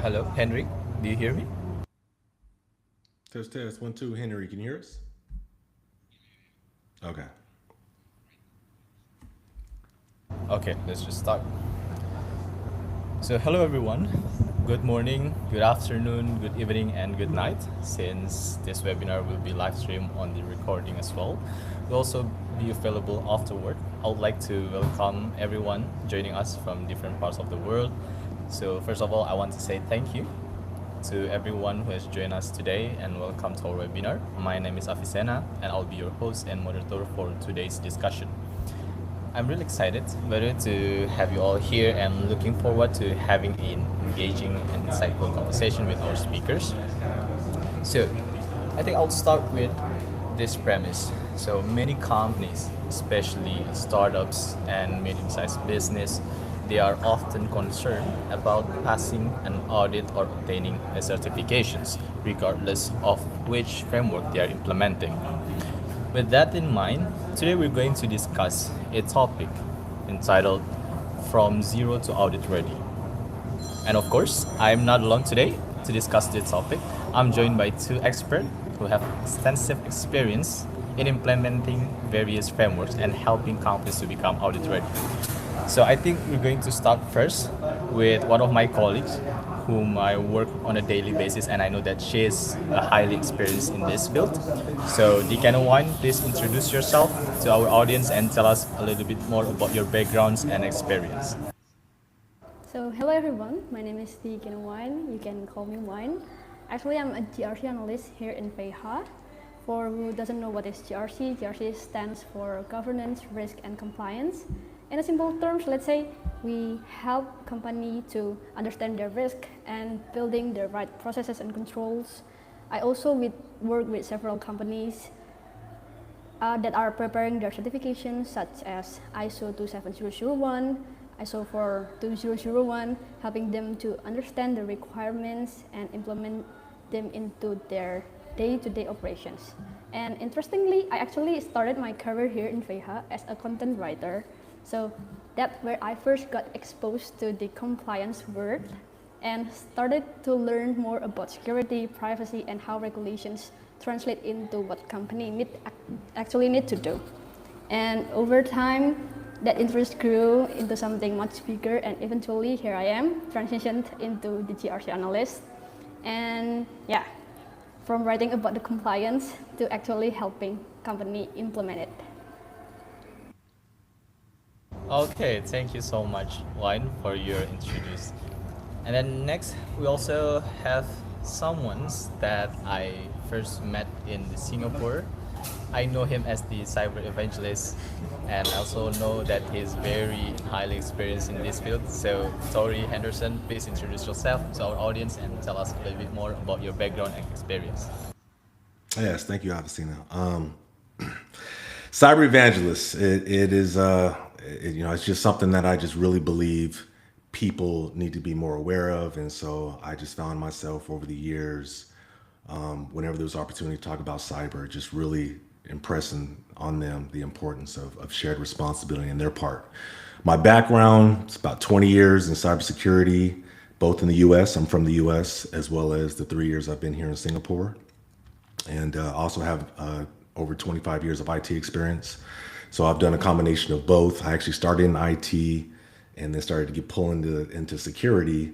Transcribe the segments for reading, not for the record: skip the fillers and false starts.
Hello, Henry. Do you hear me? Test test 1 2. Henry, can you hear us? Okay. Okay, let's just start. So, hello everyone. Good morning, good afternoon, good evening, and good night. Since this webinar will be live streamed on the recording as well, will also be available afterward. I would like to welcome everyone joining us from different parts of the world. So, first of all, I want to say thank you to everyone who has joined us today and welcome to our webinar. My name is Afisena and I'll be your host and moderator for today's discussion. I'm really excited better to have you all here and looking forward to having an engaging and insightful conversation with our speakers. So, I think I'll start with this premise. So, many companies, especially startups and medium sized business, they are often concerned about passing an audit or obtaining a certifications, regardless of which framework they are implementing. With that in mind, today we're going to discuss a topic entitled From Zero to Audit Ready. And of course, I'm not alone today to discuss this topic. I'm joined by two experts who have extensive experience in implementing various frameworks and helping companies to become audit ready. So I think we're going to start first with one of my colleagues whom I work on a daily basis, and I know that she is highly experienced in this field. So, Deacon Wine, please introduce yourself to our audience and tell us a little bit more about your backgrounds and experience. So, hello everyone, my name is Deacon Wine, you can call me Wine. Actually, I'm a GRC analyst here in PH. For who doesn't know what is GRC, GRC stands for Governance, Risk and Compliance. In a simple terms, let's say we help company to understand their risk and building the right processes and controls. I also work with several companies that are preparing their certifications such as ISO 27001, ISO 42001, helping them to understand the requirements and implement them into their day-to-day operations. And interestingly, I actually started my career here in VH as a content writer. So that's where I first got exposed to the compliance world and started to learn more about security, privacy, and how regulations translate into what company actually need to do. And over time, that interest grew into something much bigger, and eventually here I am, transitioned into the GRC analyst. And yeah, from writing about the compliance to actually helping company implement it. Okay, thank you so much, Wine, for your introduce. And then next, we also have someone that I first met in Singapore. I know him as the cyber evangelist, and I also know that he's very highly experienced in this field. So, Tori Henderson, please introduce yourself to our audience and tell us a little bit more about your background and experience. Yes, thank you, Avicina. Cyber evangelist. It is, it's just something that I just really believe people need to be more aware of, and so I just found myself over the years, whenever there was opportunity to talk about cyber, just really impressing on them the importance of shared responsibility in their part. My background is about 20 years in cybersecurity, both in the U.S. I'm from the U.S. as well as the 3 years I've been here in Singapore, and also have over 25 years of IT experience. So I've done a combination of both. I actually started in IT and then started to get pulled into security,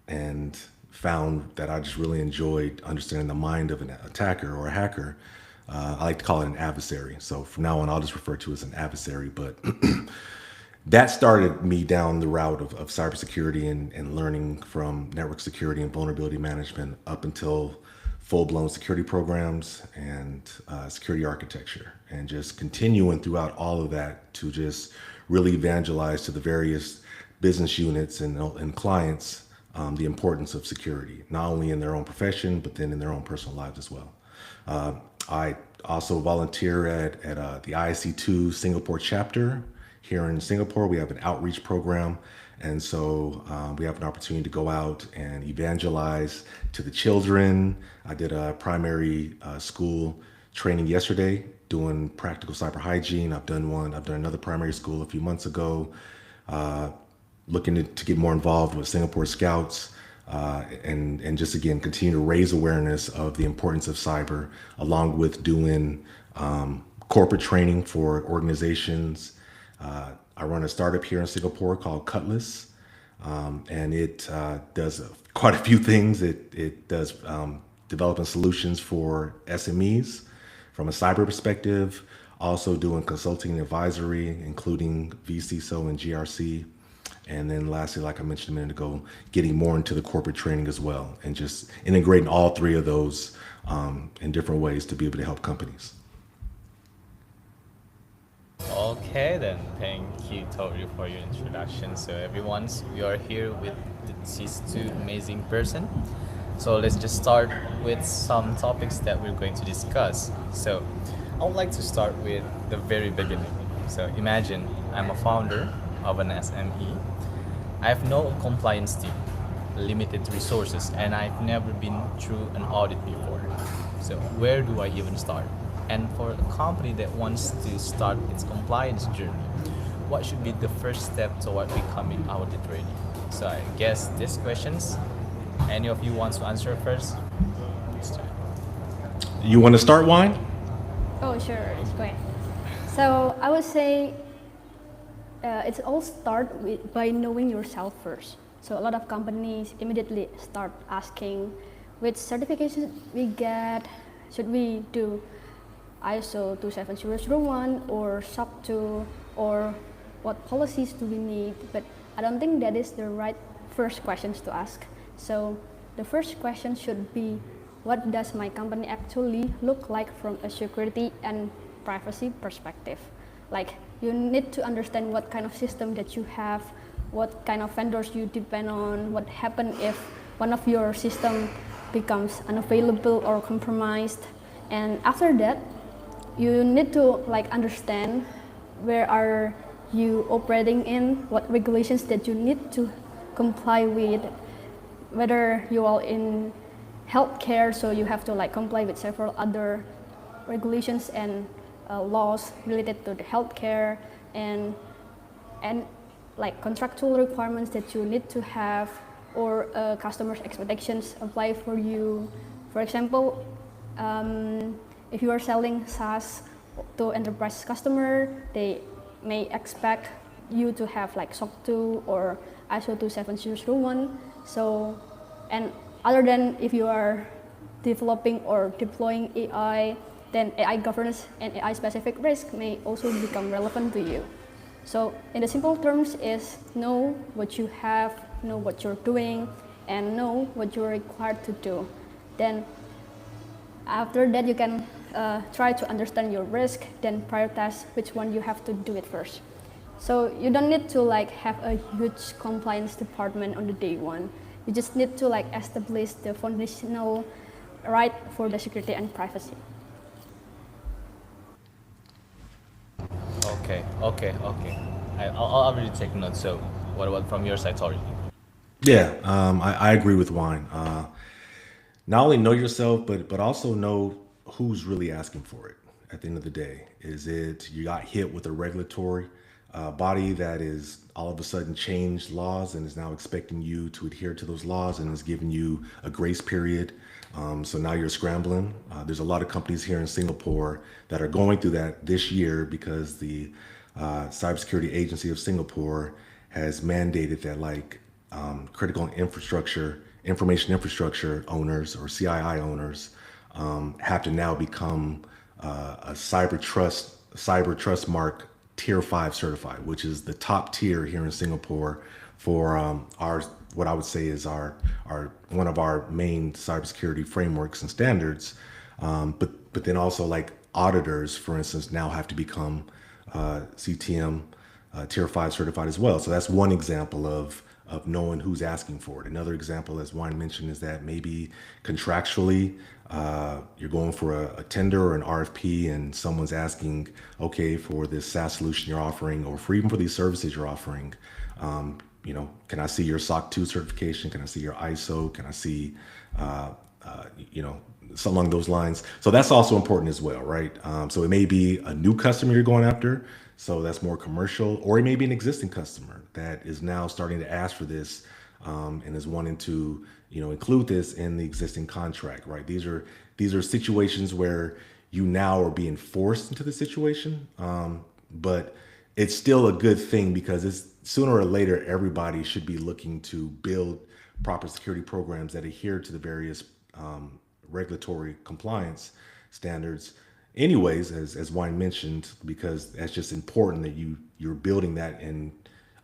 and found that I just really enjoyed understanding the mind of an attacker or a hacker. I like to call it an adversary. So from now on, I'll just refer to it as an adversary. But that started me down the route of cybersecurity and learning from network security and vulnerability management up until full-blown security programs and security architecture, and just continuing throughout all of that to just really evangelize to the various business units and clients the importance of security, not only in their own profession, but then in their own personal lives as well. I also volunteer at the ISC2 Singapore chapter. Here in Singapore, we have an outreach program. And so we have an opportunity to go out and evangelize to the children. I did a primary school training yesterday doing practical cyber hygiene. I've done another primary school a few months ago, looking to get more involved with Singapore Scouts. and just again continue to raise awareness of the importance of cyber, along with doing corporate training for organizations. I run a startup here in Singapore called Cutlass, and it does quite a few things. It does developing solutions for SMEs from a cyber perspective, also doing consulting and advisory, including vCISO and GRC. And then lastly, like I mentioned a minute ago, getting more into the corporate training as well, and just integrating all three of those in different ways to be able to help companies. Okay, then thank you, Tori, for your introduction. So, everyone, we are here with these two amazing person. So let's just start with some topics that we're going to discuss. So, I would like to start with the very beginning. So, imagine I'm a founder of an SME. I have no compliance team, limited resources, and I've never been through an audit before. So, where do I even start? And for a company that wants to start its compliance journey, what should be the first step toward becoming audit ready? So, I guess these questions, any of you wants to answer first? You want to start, Wine? Oh, sure, it's great. So I would say it's all start by knowing yourself first. So a lot of companies immediately start asking which certifications we get, should we do ISO 27001 or SOC 2, or what policies do we need? But I don't think that is the right first questions to ask. So the first question should be, what does my company actually look like from a security and privacy perspective? Like, you need to understand what kind of system that you have, what kind of vendors you depend on, what happens if one of your system becomes unavailable or compromised. And after that, you need to understand where are you operating in, what regulations that you need to comply with, whether you are in healthcare, so you have to comply with several other regulations and laws related to the healthcare, and contractual requirements that you need to have, or customers' expectations apply for you. For example, if you are selling SaaS to enterprise customer, they may expect you to have SOC 2 or ISO 27001. So, and other than if you are developing or deploying AI, then AI governance and AI specific risk may also become relevant to you. So in the simple terms is know what you have, know what you're doing, and know what you're required to do. Then after that you can try to understand your risk, then prioritize which one you have to do it first. So you don't need to have a huge compliance department on the day one. You just need to establish the foundational right for the security and privacy. Okay. I'll really take notes. So, what about from your side, Tori? Yeah, I agree with Wine. Not only know yourself, but also know who's really asking for it. At the end of the day, is it you got hit with a regulatory body that is all of a sudden changed laws and is now expecting you to adhere to those laws and is giving you a grace period. So now you're scrambling. There's a lot of companies here in Singapore that are going through that this year because the Cybersecurity Agency of Singapore has mandated that critical infrastructure, information infrastructure owners or CII owners have to now become a cyber trust mark tier 5 certified, which is the top tier here in Singapore for our, what I would say is our one of our main cybersecurity frameworks and standards. But then also auditors, for instance, now have to become CTM tier 5 certified as well. So that's one example of knowing who's asking for it. Another example, as Wine mentioned, is that maybe contractually you're going for a tender or an RFP and someone's asking, okay, for this SaaS solution you're offering, or for even for these services you're offering, can I see your SOC 2 certification? Can I see your ISO? Can I see, so along those lines. So that's also important as well, right? So it may be a new customer you're going after, so that's more commercial, or it may be an existing customer that is now starting to ask for this and is wanting to, include this in the existing contract, right? These are situations where you now are being forced into the situation, but it's still a good thing because it's sooner or later everybody should be looking to build proper security programs that adhere to the various regulatory compliance standards anyways, as Wine mentioned, because that's just important that you're building that, and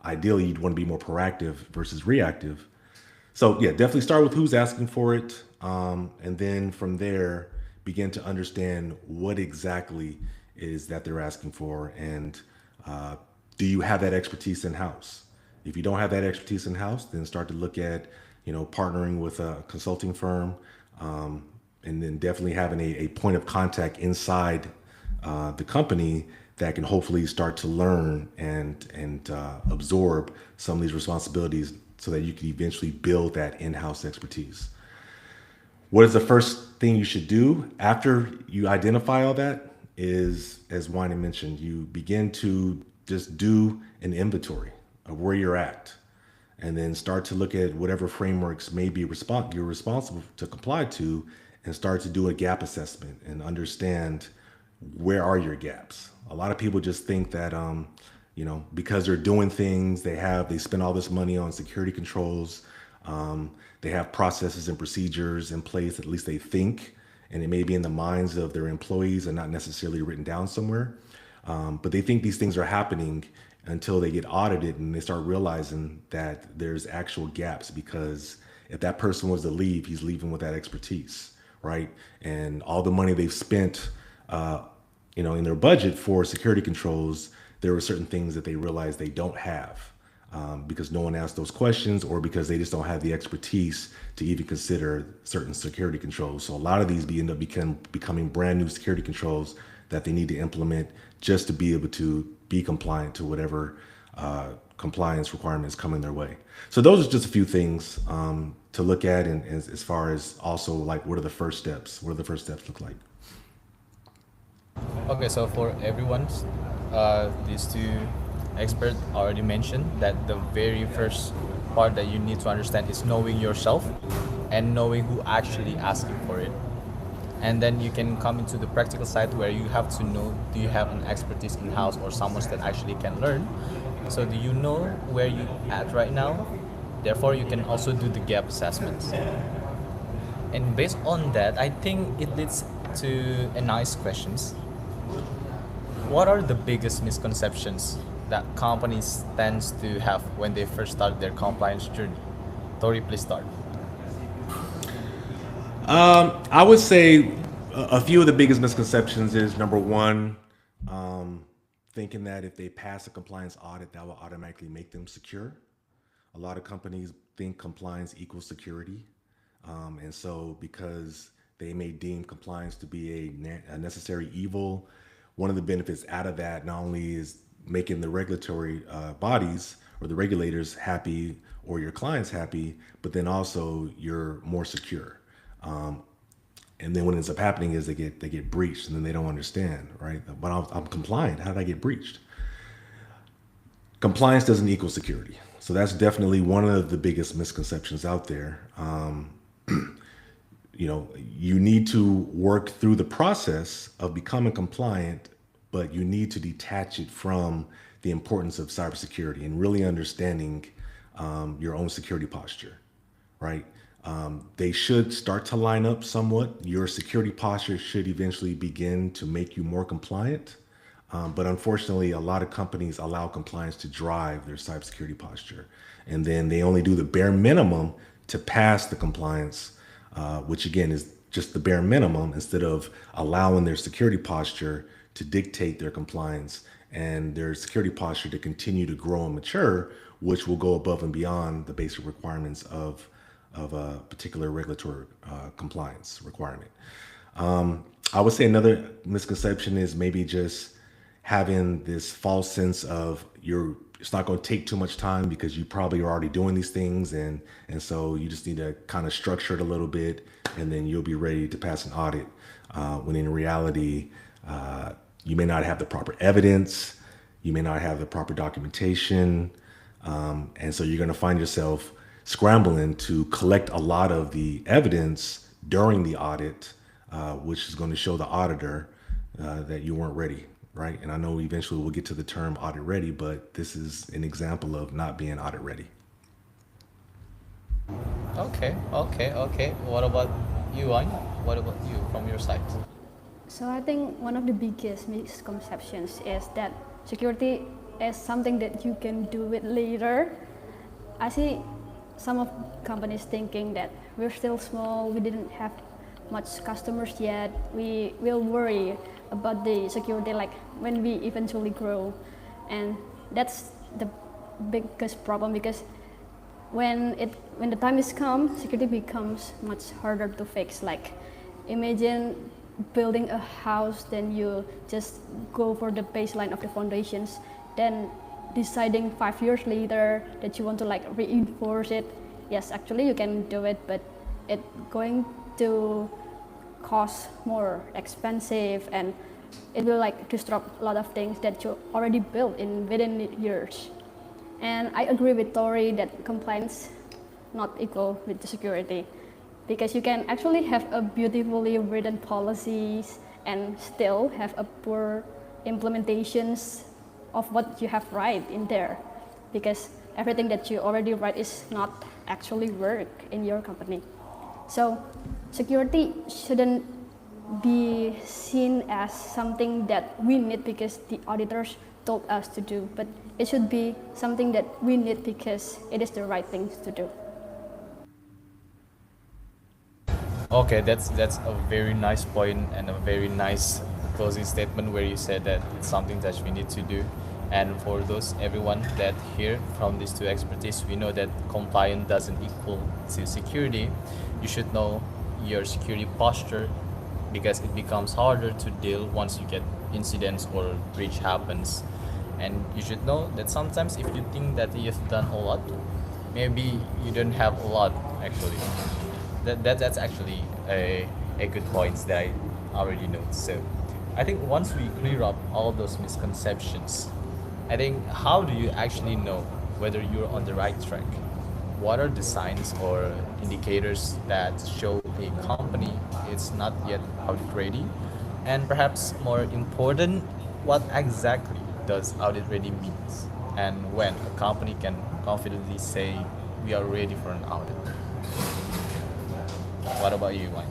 ideally you'd want to be more proactive versus reactive. So yeah, definitely start with who's asking for it, and then from there begin to understand what exactly is that they're asking for, and do you have that expertise in house? If you don't have that expertise in house, then start to look at partnering with a consulting firm, and then definitely having a point of contact inside the company that can hopefully start to learn and absorb some of these responsibilities so that you can eventually build that in-house expertise. What is the first thing you should do after you identify all that is, as Wine mentioned, you begin to just do an inventory of where you're at, and then start to look at whatever frameworks may be you're responsible to comply to, and start to do a gap assessment and understand where are your gaps. A lot of people just think that because they're doing things, they spend all this money on security controls, they have processes and procedures in place, at least they think, and it may be in the minds of their employees and not necessarily written down somewhere. But they think these things are happening until they get audited and they start realizing that there's actual gaps, because if that person was to leave, he's leaving with that expertise, right? And all the money they've spent, in their budget for security controls, there were certain things that they realized they don't have, because no one asked those questions, or because they just don't have the expertise to even consider certain security controls. So a lot of these end up becoming brand new security controls that they need to implement just to be able to be compliant to whatever compliance requirements coming their way. So those are just a few things to look at, and as far as also like what are the first steps? What do the first steps look like? Okay, so for everyone, these two experts already mentioned that the very first part that you need to understand is knowing yourself and knowing who actually asking for it. And then you can come into the practical side where you have to know, do you have an expertise in-house or someone that actually can learn? So do you know where you at right now? Therefore, you can also do the gap assessments. And based on that, I think it leads to a nice questions. What are the biggest misconceptions that companies tends to have when they first start their compliance journey? Tori, please start. I would say a few of the biggest misconceptions is number one, thinking that if they pass a compliance audit, that will automatically make them secure. A lot of companies think compliance equals security. And so because they may deem compliance to be a necessary evil, one of the benefits out of that not only is making the regulatory bodies or the regulators happy or your clients happy, but then also you're more secure. And then what ends up happening is they get breached, and then they don't understand, right? But I'm compliant. How did I get breached? Compliance doesn't equal security. So that's definitely one of the biggest misconceptions out there. You need to work through the process of becoming compliant, but you need to detach it from the importance of cybersecurity and really understanding your own security posture, right? They should start to line up somewhat. Your security posture should eventually begin to make you more compliant. But unfortunately, a lot of companies allow compliance to drive their cybersecurity posture. And then they only do the bare minimum to pass the compliance, which again is just the bare minimum, instead of allowing their security posture to dictate their compliance and their security posture to continue to grow and mature, which will go above and beyond the basic requirements of a particular regulatory compliance requirement. I would say another misconception is maybe just having this false sense of it's not going to take too much time because you probably are already doing these things, and so you just need to kind of structure it a little bit, and then you'll be ready to pass an audit. When in reality, you may not have the proper evidence, you may not have the proper documentation, and so you're going to find yourself scrambling to collect a lot of the evidence during the audit, which is going to show the auditor that you weren't ready, right? And I know eventually we'll get to the term audit ready, but this is an example of not being audit ready. Okay. What about you, Anya? What about you from your side? So I think one of the biggest misconceptions is that security is something that you can do it later. I see some of companies thinking that we're still small, we didn't have much customers yet, we will worry about the security like when we eventually grow. And that's the biggest problem, because when the time is come, security becomes much harder to fix. Like imagine building a house, then you just go for the baseline of the foundations, then deciding 5 years later that you want to like reinforce it. Yes, actually you can do it, but it's going to cost more expensive, and it will like disrupt a lot of things that you already built in within years. And I agree with Tori that compliance not equal with the security, because you can actually have a beautifully written policies and still have a poor implementations of what you have right in there, because everything that you already write is not actually work in your company. So security shouldn't be seen as something that we need because the auditors told us to do, but it should be something that we need because it is the right thing to do. Okay, that's a very nice point and a very nice closing statement where you said that it's something that we need to do. And for those everyone that hear from these two expertise, we know that compliance doesn't equal to security. You should know your security posture, because it becomes harder to deal once you get incidents or breach happens. And you should know that sometimes if you think that you've done a lot, maybe you don't have a lot actually. That's actually a good point that I already know. So I think once we clear up all those misconceptions, I think how do you actually know whether you're on the right track? What are the signs or indicators that show a company is not yet audit ready? And perhaps more important, what exactly does audit ready means? And when a company can confidently say we are ready for an audit? What about you, Wayne?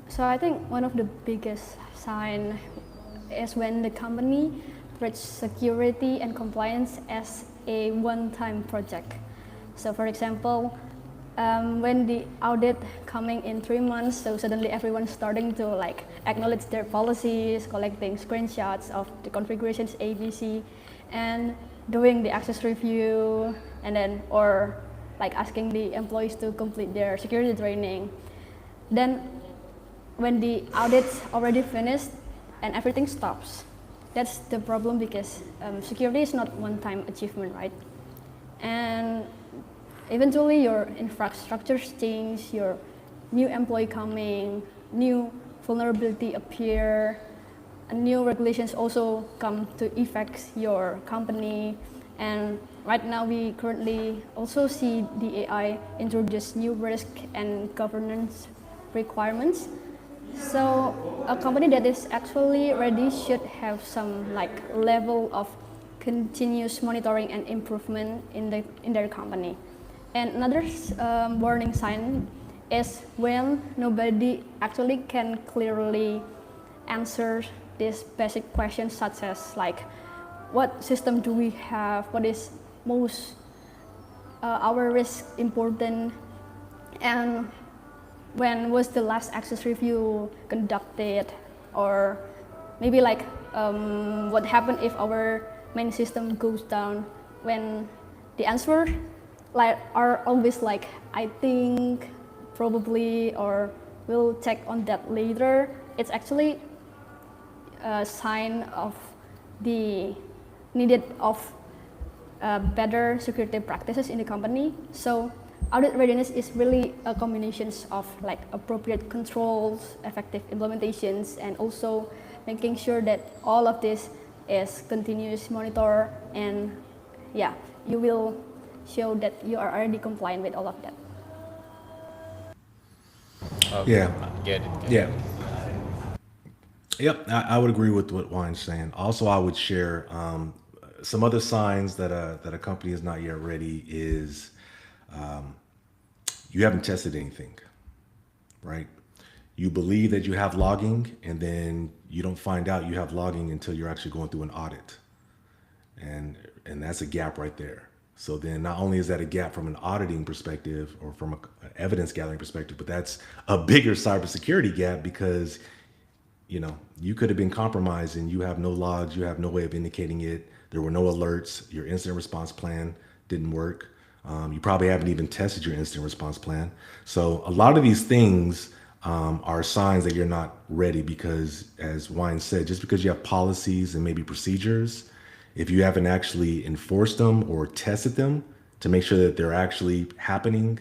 So I think one of the biggest sign is when the company treats security and compliance as a one-time project. So for example, when the audit coming in 3 months, so suddenly everyone's starting to like acknowledge their policies, collecting screenshots of the configurations ABC, and doing the access review, and then or like asking the employees to complete their security training. Then when the audit's already finished and everything stops, that's the problem, because security is not one-time achievement, right? And eventually your infrastructure change, your new employee coming, new vulnerability appear, and new regulations also come to affect your company. And right now we currently also see the AI introduce new risk and governance requirements. So a company that is actually ready should have some like level of continuous monitoring and improvement in their company. And another warning sign is when nobody actually can clearly answer these basic questions, such as like, what system do we have? What is most our risk important? And when was the last access review conducted? Or maybe like what happened if our main system goes down? When the answer like are always like, I think, probably, or we'll check on that later, it's actually a sign of the needed of better security practices in the company. So audit readiness is really a combination of like appropriate controls, effective implementations, and also making sure that all of this is continuous monitor. And yeah, you will show that you are already compliant with all of that. Okay. Yeah. Get it. Get Yeah. it. Yep, I would agree with what Wine's saying. Also, I would share some other signs that a company is not yet ready is you haven't tested anything, right? You believe that you have logging, and then you don't find out you have logging until you're actually going through an audit, and that's a gap right there. So then, not only is that a gap from an auditing perspective or from an evidence gathering perspective, but that's a bigger cybersecurity gap because you could have been compromised and you have no logs, you have no way of indicating it. There were no alerts. Your incident response plan didn't work. You probably haven't even tested your incident response plan. So a lot of these things are signs that you're not ready because, as Wine said, just because you have policies and maybe procedures, if you haven't actually enforced them or tested them to make sure that they're actually happening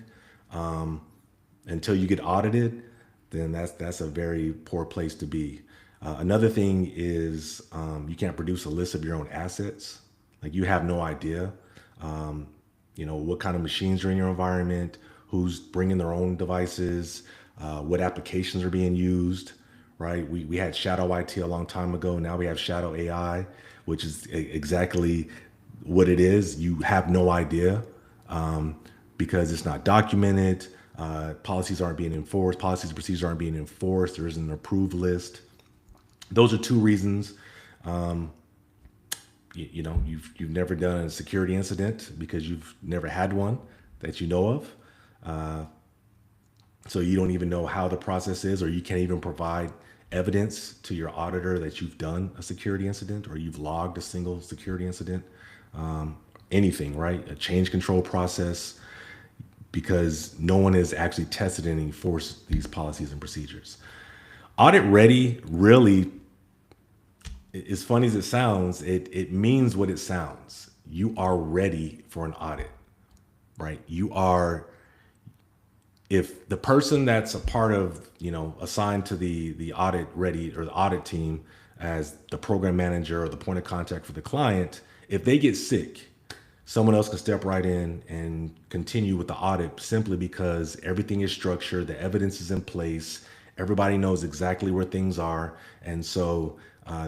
until you get audited, then that's a very poor place to be. Another thing is you can't produce a list of your own assets. Like you have no idea, what kind of machines are in your environment, who's bringing their own devices, what applications are being used, right? We had shadow IT a long time ago. Now we have shadow AI, which is exactly what it is. You have no idea because it's not documented. Policies aren't being enforced. Policies and procedures aren't being enforced. There isn't an approved list. Those are two reasons. You've never done a security incident because you've never had one that you know of. So you don't even know how the process is, or you can't even provide evidence to your auditor that you've done a security incident or you've logged a single security incident. Anything, right? A change control process, because no one has actually tested and enforced these policies and procedures. Audit ready really, as funny as it sounds, it means what it sounds. You are ready for an audit, right? If the person that's a part of, assigned to the audit ready or the audit team as the program manager or the point of contact for the client, if they get sick, someone else can step right in and continue with the audit simply because everything is structured, the evidence is in place, everybody knows exactly where things are. And so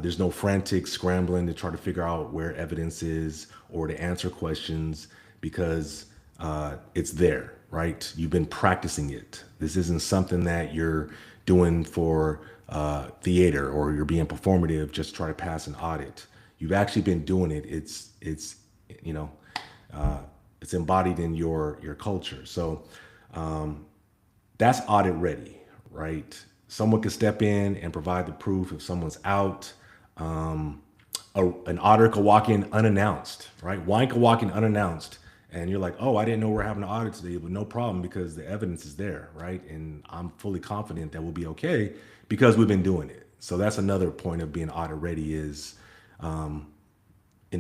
there's no frantic scrambling to try to figure out where evidence is or to answer questions because it's there, right? You've been practicing it. This isn't something that you're doing for theater or you're being performative just to try to pass an audit. You've actually been doing it. It's embodied in your culture. So that's audit ready, right? Someone can step in and provide the proof if someone's out. An auditor could walk in unannounced, right? Wine could walk in unannounced and you're like, oh, I didn't know we're having an audit today, but no problem because the evidence is there, right? And I'm fully confident that we'll be okay because we've been doing it. So that's another point of being audit ready is an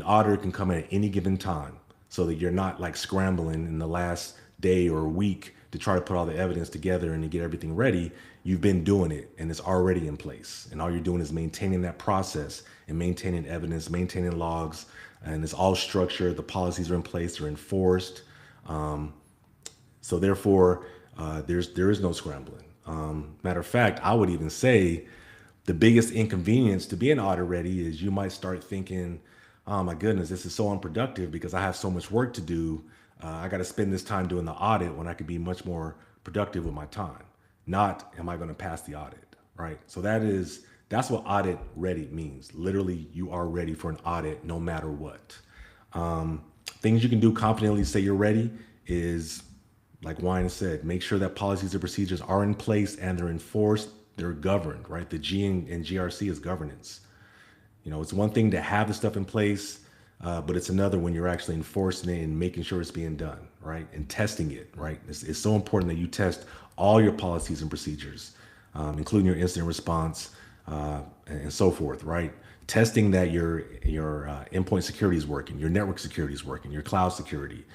auditor can come in at any given time so that you're not like scrambling in the last day or week to try to put all the evidence together and to get everything ready. You've been doing it and it's already in place. And all you're doing is maintaining that process and maintaining evidence, maintaining logs, and it's all structured. The policies are in place, they're enforced. So therefore, there is no scrambling. Matter of fact, I would even say the biggest inconvenience to being audit ready is you might start thinking, oh my goodness, this is so unproductive because I have so much work to do. I got to spend this time doing the audit when I could be much more productive with my time. Not, am I going to pass the audit, right? So that's what audit ready means. Literally, you are ready for an audit no matter what. Things you can do confidently say you're ready is, like Wine said, make sure that policies and procedures are in place and they're enforced, they're governed, right? The G in GRC is governance. It's one thing to have the stuff in place, but it's another when you're actually enforcing it and making sure it's being done, right? And testing it, right? It's so important that you test all your policies and procedures, including your incident response and so forth, right? Testing that your endpoint security is working, your network security is working, your cloud security.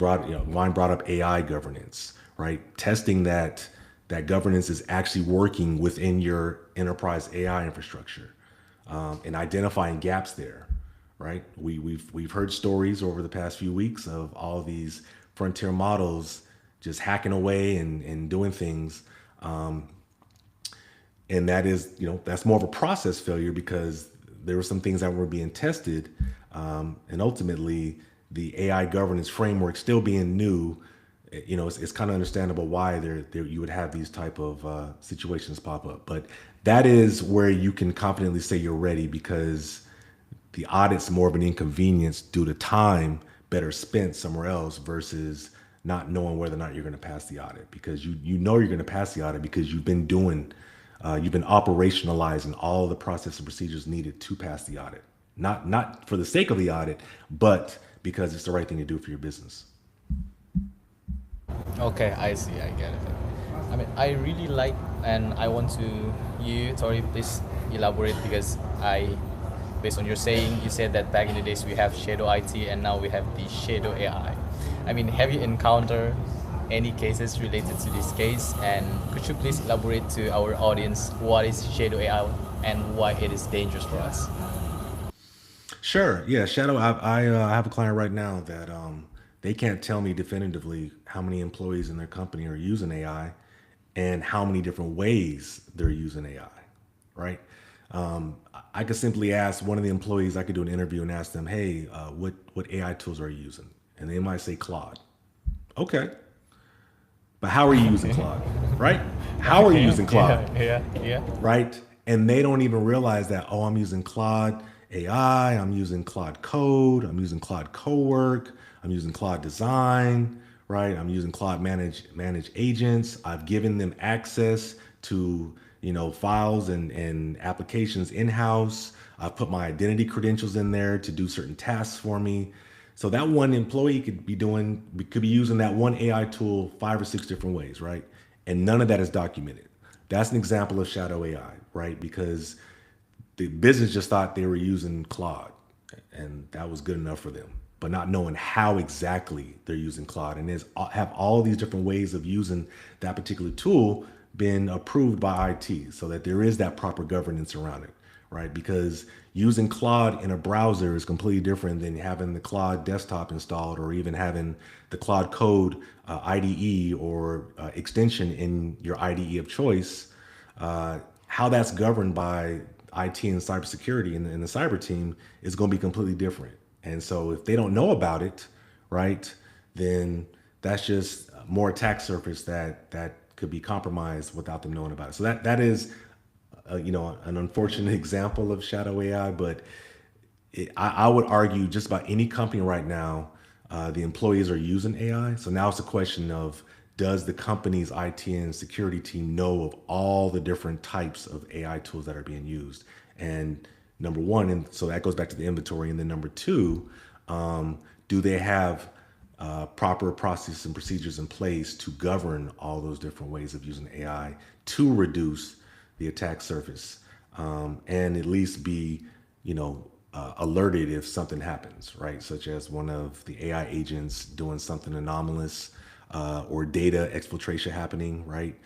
Wine brought up AI governance, right? Testing that governance is actually working within your enterprise AI infrastructure. And identifying gaps there, right? We've heard stories over the past few weeks of all these frontier models just hacking away and doing things. And that is, that's more of a process failure because there were some things that were being tested. And ultimately, the AI governance framework still being new, it's kind of understandable why you would have these type of situations pop up. But that is where you can confidently say you're ready because the audit's more of an inconvenience due to time better spent somewhere else versus not knowing whether or not you're going to pass the audit because you know you're going to pass the audit because you've been operationalizing all the process and procedures needed to pass the audit. Not for the sake of the audit, but because it's the right thing to do for your business. Okay, I see. I get it. I mean, I really like, and I want to you, Tori, please elaborate because based on your saying, you said that back in the days we have shadow IT and now we have the shadow AI. I mean, have you encountered any cases related to this case? And could you please elaborate to our audience what is shadow AI and why it is dangerous for us? Sure. Yeah. Shadow. I have a client right now that they can't tell me definitively how many employees in their company are using AI and how many different ways they're using AI. Right. I could simply ask one of the employees. I could do an interview and ask them, "Hey, what AI tools are you using?" And they might say Claude. Okay. But how are you using Claude? Right? How are you using Claude? Yeah. Right? And they don't even realize that, oh, I'm using Claude AI, I'm using Claude Code, I'm using Claude Cowork, I'm using Claude Design, right? I'm using Claude Manage Agents. I've given them access to, files and applications in-house. I've put my identity credentials in there to do certain tasks for me. So that one employee could be using that one AI tool 5 or 6 different ways, right? And none of that is documented. That's an example of shadow AI, right? Because the business just thought they were using Claude and that was good enough for them, but not knowing how exactly they're using Claude. And have all these different ways of using that particular tool been approved by IT so that there is that proper governance around it, right? Because using Claude in a browser is completely different than having the Claude desktop installed or even having the Claude Code IDE or extension in your IDE of choice. How that's governed by IT and cybersecurity and the cyber team is going to be completely different. And so if they don't know about it, right, then that's just more attack surface that could be compromised without them knowing about it. So that is an unfortunate example of shadow AI, but I would argue just about any company right now, the employees are using AI. So now it's a question of, does the company's IT and security team know of all the different types of AI tools that are being used? And number one, and so that goes back to the inventory. And then number two, do they have proper processes and procedures in place to govern all those different ways of using AI to reduce the attack surface, and at least be, alerted if something happens, right? Such as one of the AI agents doing something anomalous, or data exfiltration happening, right?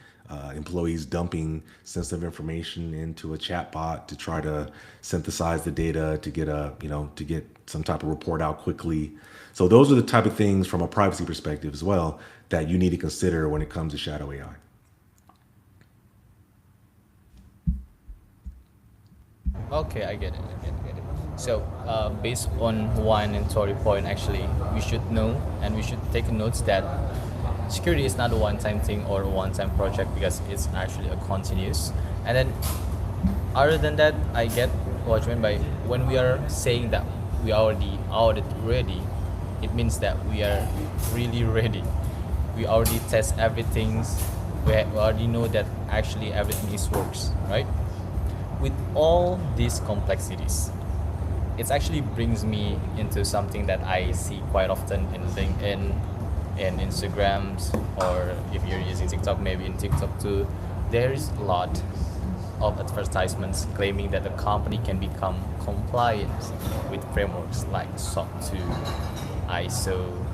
Employees dumping sensitive information into a chatbot to try to synthesize the data to get some type of report out quickly. So those are the type of things from a privacy perspective as well that you need to consider when it comes to shadow AI. Okay, I get it. So, based on one and Tori point, actually, we should know and we should take notes that security is not a one-time thing or a one-time project because it's actually a continuous. And then, other than that, I get what you mean by when we are saying that we are already audit ready, it means that we are really ready. We already test everything. We already know that actually everything is works, right? With all these complexities, it actually brings me into something that I see quite often in LinkedIn, in Instagrams, or if you're using TikTok, maybe in TikTok too. There is a lot of advertisements claiming that the company can become compliant with frameworks like SOC 2, ISO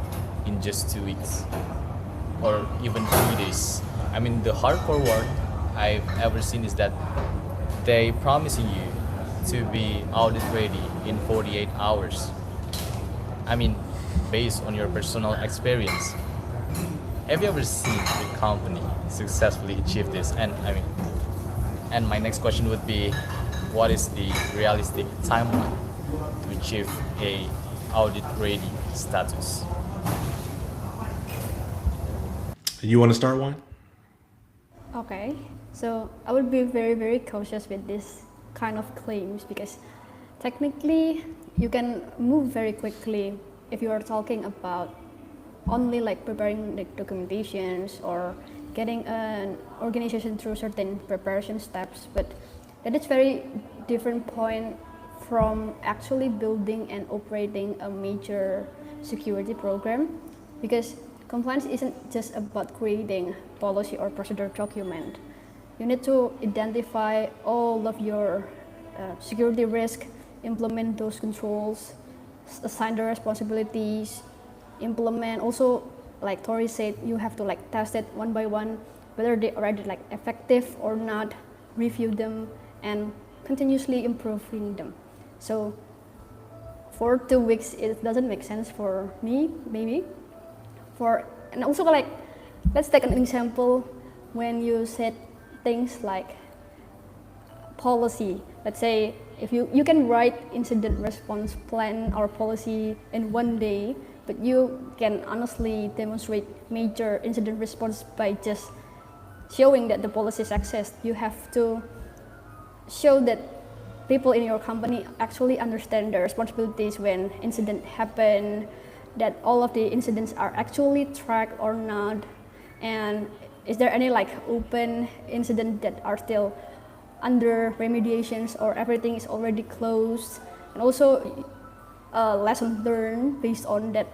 in just 2 weeks, or even 3 days. I mean, the hardcore one I've ever seen is that they promising you to be audit ready in 48 hours? I mean, based on your personal experience, have you ever seen a company successfully achieve this? And my next question would be, what is the realistic timeline to achieve a audit ready status? You want to start one? Okay, so I would be very, very cautious with this kind of claims because technically you can move very quickly if you are talking about only like preparing the documentations or getting an organization through certain preparation steps, but that is very different point from actually building and operating a major security program, because compliance isn't just about creating policy or procedure document. You need to identify all of your security risk, implement those controls, assign the responsibilities, implement also, like Tori said, you have to like test it one by one whether they already like effective or not, review them and continuously improving them. So for 2 weeks it doesn't make sense for me, maybe. And also like, let's take an example when you said things like policy. Let's say if you can write incident response plan or policy in 1 day, but you can honestly demonstrate major incident response by just showing that the policy is accessed. You have to show that people in your company actually understand their responsibilities when incident happen, that all of the incidents are actually tracked or not, and is there any like open incident that are still under remediations or everything is already closed, and also lesson learned based on that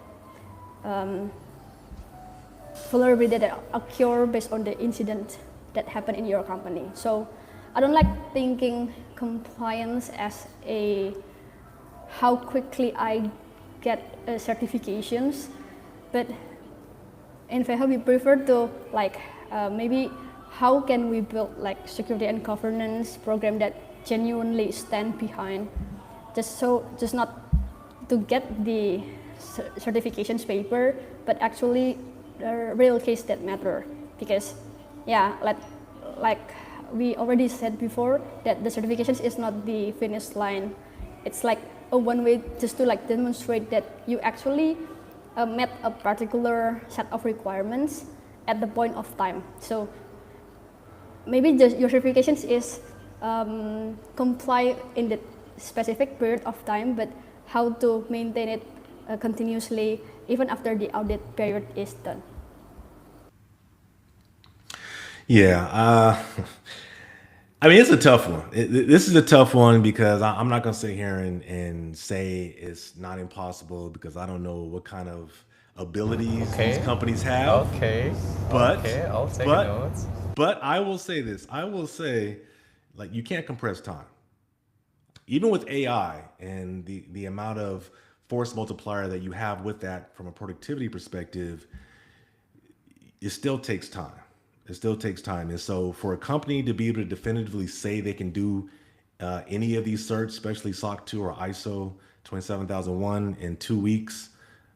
vulnerability that occur based on the incident that happened in your company. So I don't like thinking compliance as a how quickly I get certifications, but in FEHA we prefer to like maybe how can we build like security and governance program that genuinely stand behind, just not to get the certifications paper, but actually the real case that matter. Because yeah, like we already said before, that the certifications is not the finish line. It's like a one way just to like demonstrate that you actually met a particular set of requirements at the point of time. So maybe just your certifications is comply in the specific period of time, but how to maintain it continuously even after the audit period is done. Yeah, I mean, it's a tough one. This is a tough one because I'm not going to sit here and say it's not impossible, because I don't know what kind of abilities these Okay. companies have. Okay. But Okay, I'll take but notes. but I will say this. I will say, like, you can't compress time. Even with AI and the amount of force multiplier that you have with that from a productivity perspective, it still takes time. It still takes time. And so for a company to be able to definitively say they can do any of these certs, especially SOC 2 or ISO 27001 in 2 weeks,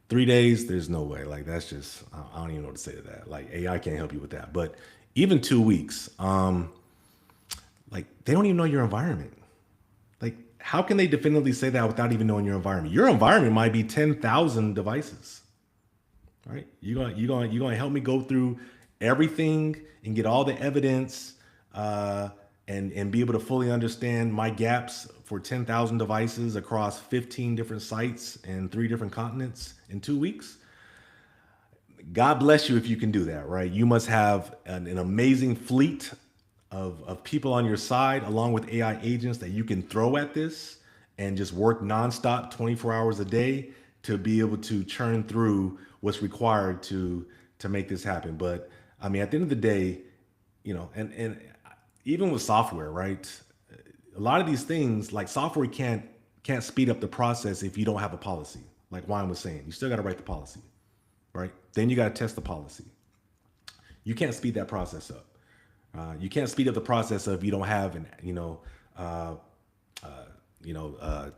3 days, there's no way. Like, that's just, I don't even know what to say to that. Like, AI can't help you with that. But even 2 weeks, like, they don't even know your environment. Like, how can they definitively say that without even knowing your environment? Your environment might be 10,000 devices, right? You're gonna help me go through everything and get all the evidence, and be able to fully understand my gaps for 10,000 devices across 15 different sites and 3 different continents in 2 weeks. God bless you if you can do that, right? You must have an amazing fleet of people on your side, along with AI agents that you can throw at this and just work nonstop 24 hours a day to be able to churn through what's required to make this happen. But I mean, at the end of the day, and even with software, right? A lot of these things, like software can't speed up the process if you don't have a policy. Like Juan was saying, you still got to write the policy, right? Then you got to test the policy. You can't speed that process up. You can't speed up the process if you don't have you know,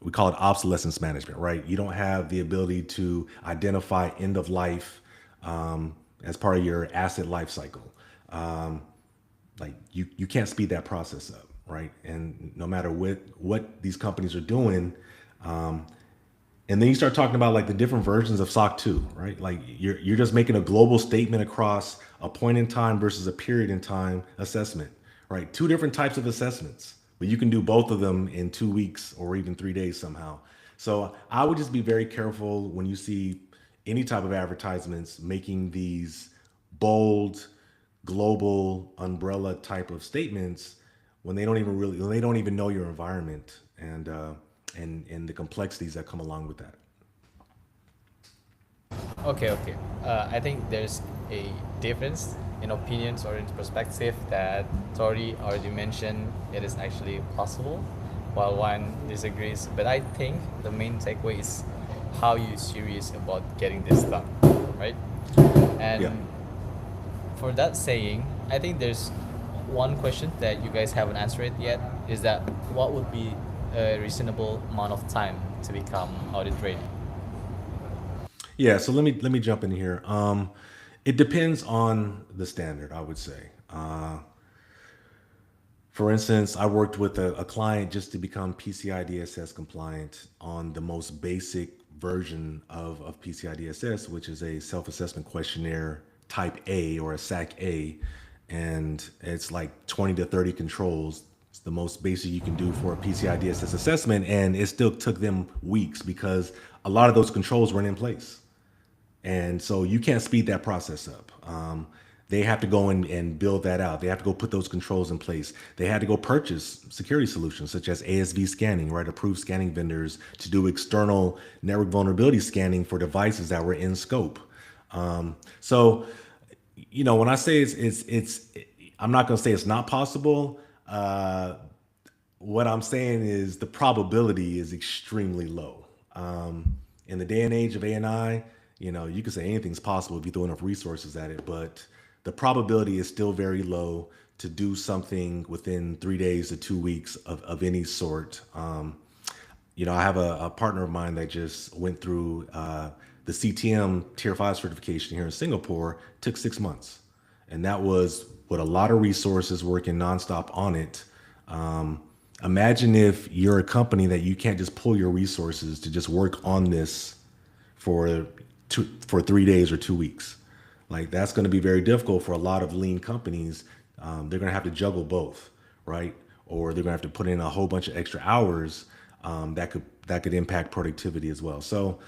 we call it obsolescence management, right? You don't have the ability to identify end of life as part of your asset life cycle. Like you can't speed that process up, right? And no matter what these companies are doing, and then you start talking about like the different versions of SOC 2, right? Like you're just making a global statement across a point in time versus a period in time assessment, right? Two different types of assessments, but you can do both of them in 2 weeks or even 3 days somehow. So I would just be very careful when you see any type of advertisements making these bold, global umbrella type of statements when they don't even know your environment and the complexities that come along with that. Okay. I think there's a difference in opinions or in perspective that Tori already mentioned. It is actually possible, while one disagrees. But I think the main takeaway is how you serious about getting this done, right? Yeah. And for that saying, I think there's one question that you guys haven't answered yet. Is that what would be a reasonable amount of time to become audit ready? Yeah, so let me jump in here. It depends on the standard, I would say. For instance, I worked with a client just to become PCI DSS compliant on the most basic version of PCI DSS, which is a self-assessment questionnaire type A or a SAC A. And it's like 20 to 30 controls. It's the most basic you can do for a PCI DSS assessment. And it still took them weeks because a lot of those controls weren't in place. And so you can't speed that process up. They have to go in and build that out. They have to go put those controls in place. They had to go purchase security solutions such as ASV scanning, right? Approved scanning vendors to do external network vulnerability scanning for devices that were in scope. So, when I say I'm not going to say it's not possible. What I'm saying is the probability is extremely low. In the day and age of ANI, you can say anything's possible if you throw enough resources at it, but the probability is still very low to do something within 3 days to 2 weeks of any sort. I have a partner of mine that just went through the CTM Tier 5 certification here in Singapore, took 6 months. And that was with a lot of resources working nonstop on it. Imagine if you're a company that you can't just pull your resources to just work on this for 3 days or 2 weeks. Like that's going to be very difficult for a lot of lean companies. They're going to have to juggle both, right? Or they're going to have to put in a whole bunch of extra hours that could impact productivity as well. So,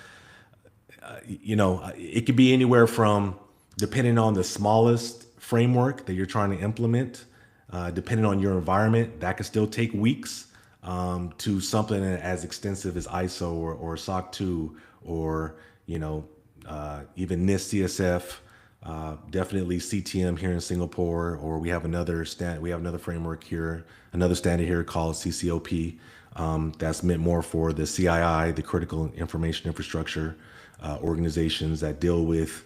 it could be anywhere from, depending on the smallest framework that you're trying to implement, depending on your environment, that could still take weeks, to something as extensive as ISO or SOC 2 or, even NIST CSF, definitely CTM here in Singapore, or we have another framework here, another standard here called CCOP. That's meant more for the CII, the critical information infrastructure organizations that deal with,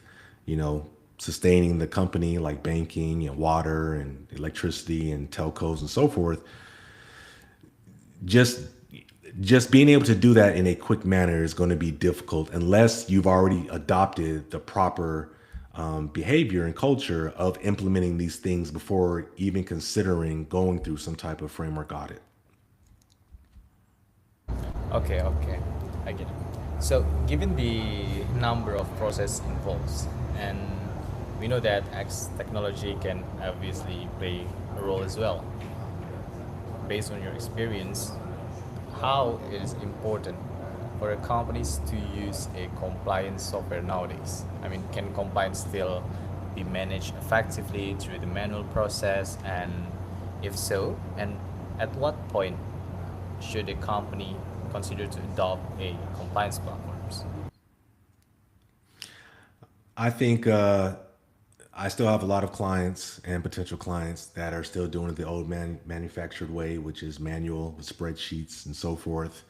sustaining the company, like banking and water and electricity and telcos and so forth. Just being able to do that in a quick manner is going to be difficult unless you've already adopted the proper behavior and culture of implementing these things before even considering going through some type of framework audit. Okay, I get it. So, given the number of process involved, and we know that X technology can obviously play a role as well. Based on your experience, how it is important for a companies to use a compliance software nowadays? I mean, can compliance still be managed effectively through the manual process? And if so, and at what point should a company consider to adopt a compliance platforms? I think I still have a lot of clients and potential clients that are still doing it the old manufactured way, which is manual with spreadsheets and so forth.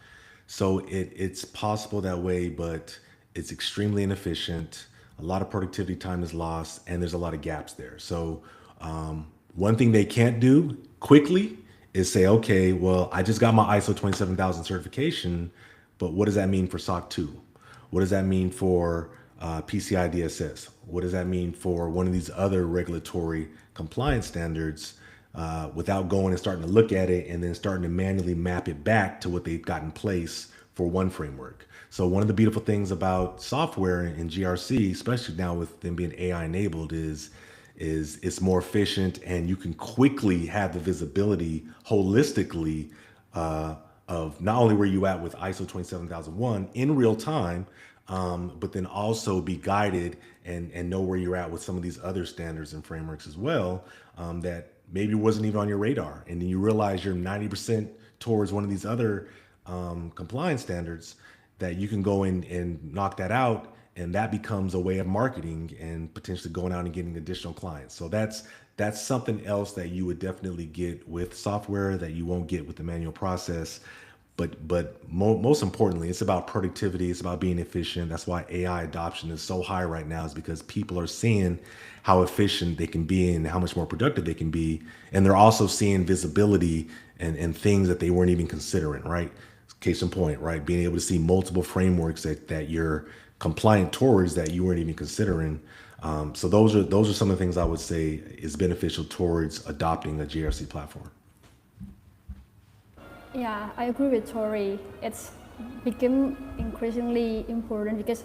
So it's possible that way, but it's extremely inefficient. A lot of productivity time is lost, and there's a lot of gaps there. So one thing they can't do quickly is say, okay, well, I just got my ISO 27000 certification, but what does that mean for SOC 2? What does that mean for PCI DSS? What does that mean for one of these other regulatory compliance standards, without going and starting to look at it and then starting to manually map it back to what they've got in place for one framework? So one of the beautiful things about software in GRC, especially now with them being AI enabled, is it's more efficient, and you can quickly have the visibility holistically, of not only where you at with ISO 27001 in real time, but then also be guided and know where you're at with some of these other standards and frameworks as well, that maybe wasn't even on your radar. And then you realize you're 90% towards one of these other compliance standards, that you can go in and knock that out, and that becomes a way of marketing and potentially going out and getting additional clients. So that's something else that you would definitely get with software that you won't get with the manual process. But most importantly, it's about productivity. It's about being efficient. That's why AI adoption is so high right now, is because people are seeing how efficient they can be and how much more productive they can be. And they're also seeing visibility and things that they weren't even considering, right? Case in point, right? Being able to see multiple frameworks that you're compliant towards that you weren't even considering. So those are some of the things I would say is beneficial towards adopting a GRC platform. Yeah, I agree with Tori. It's become increasingly important because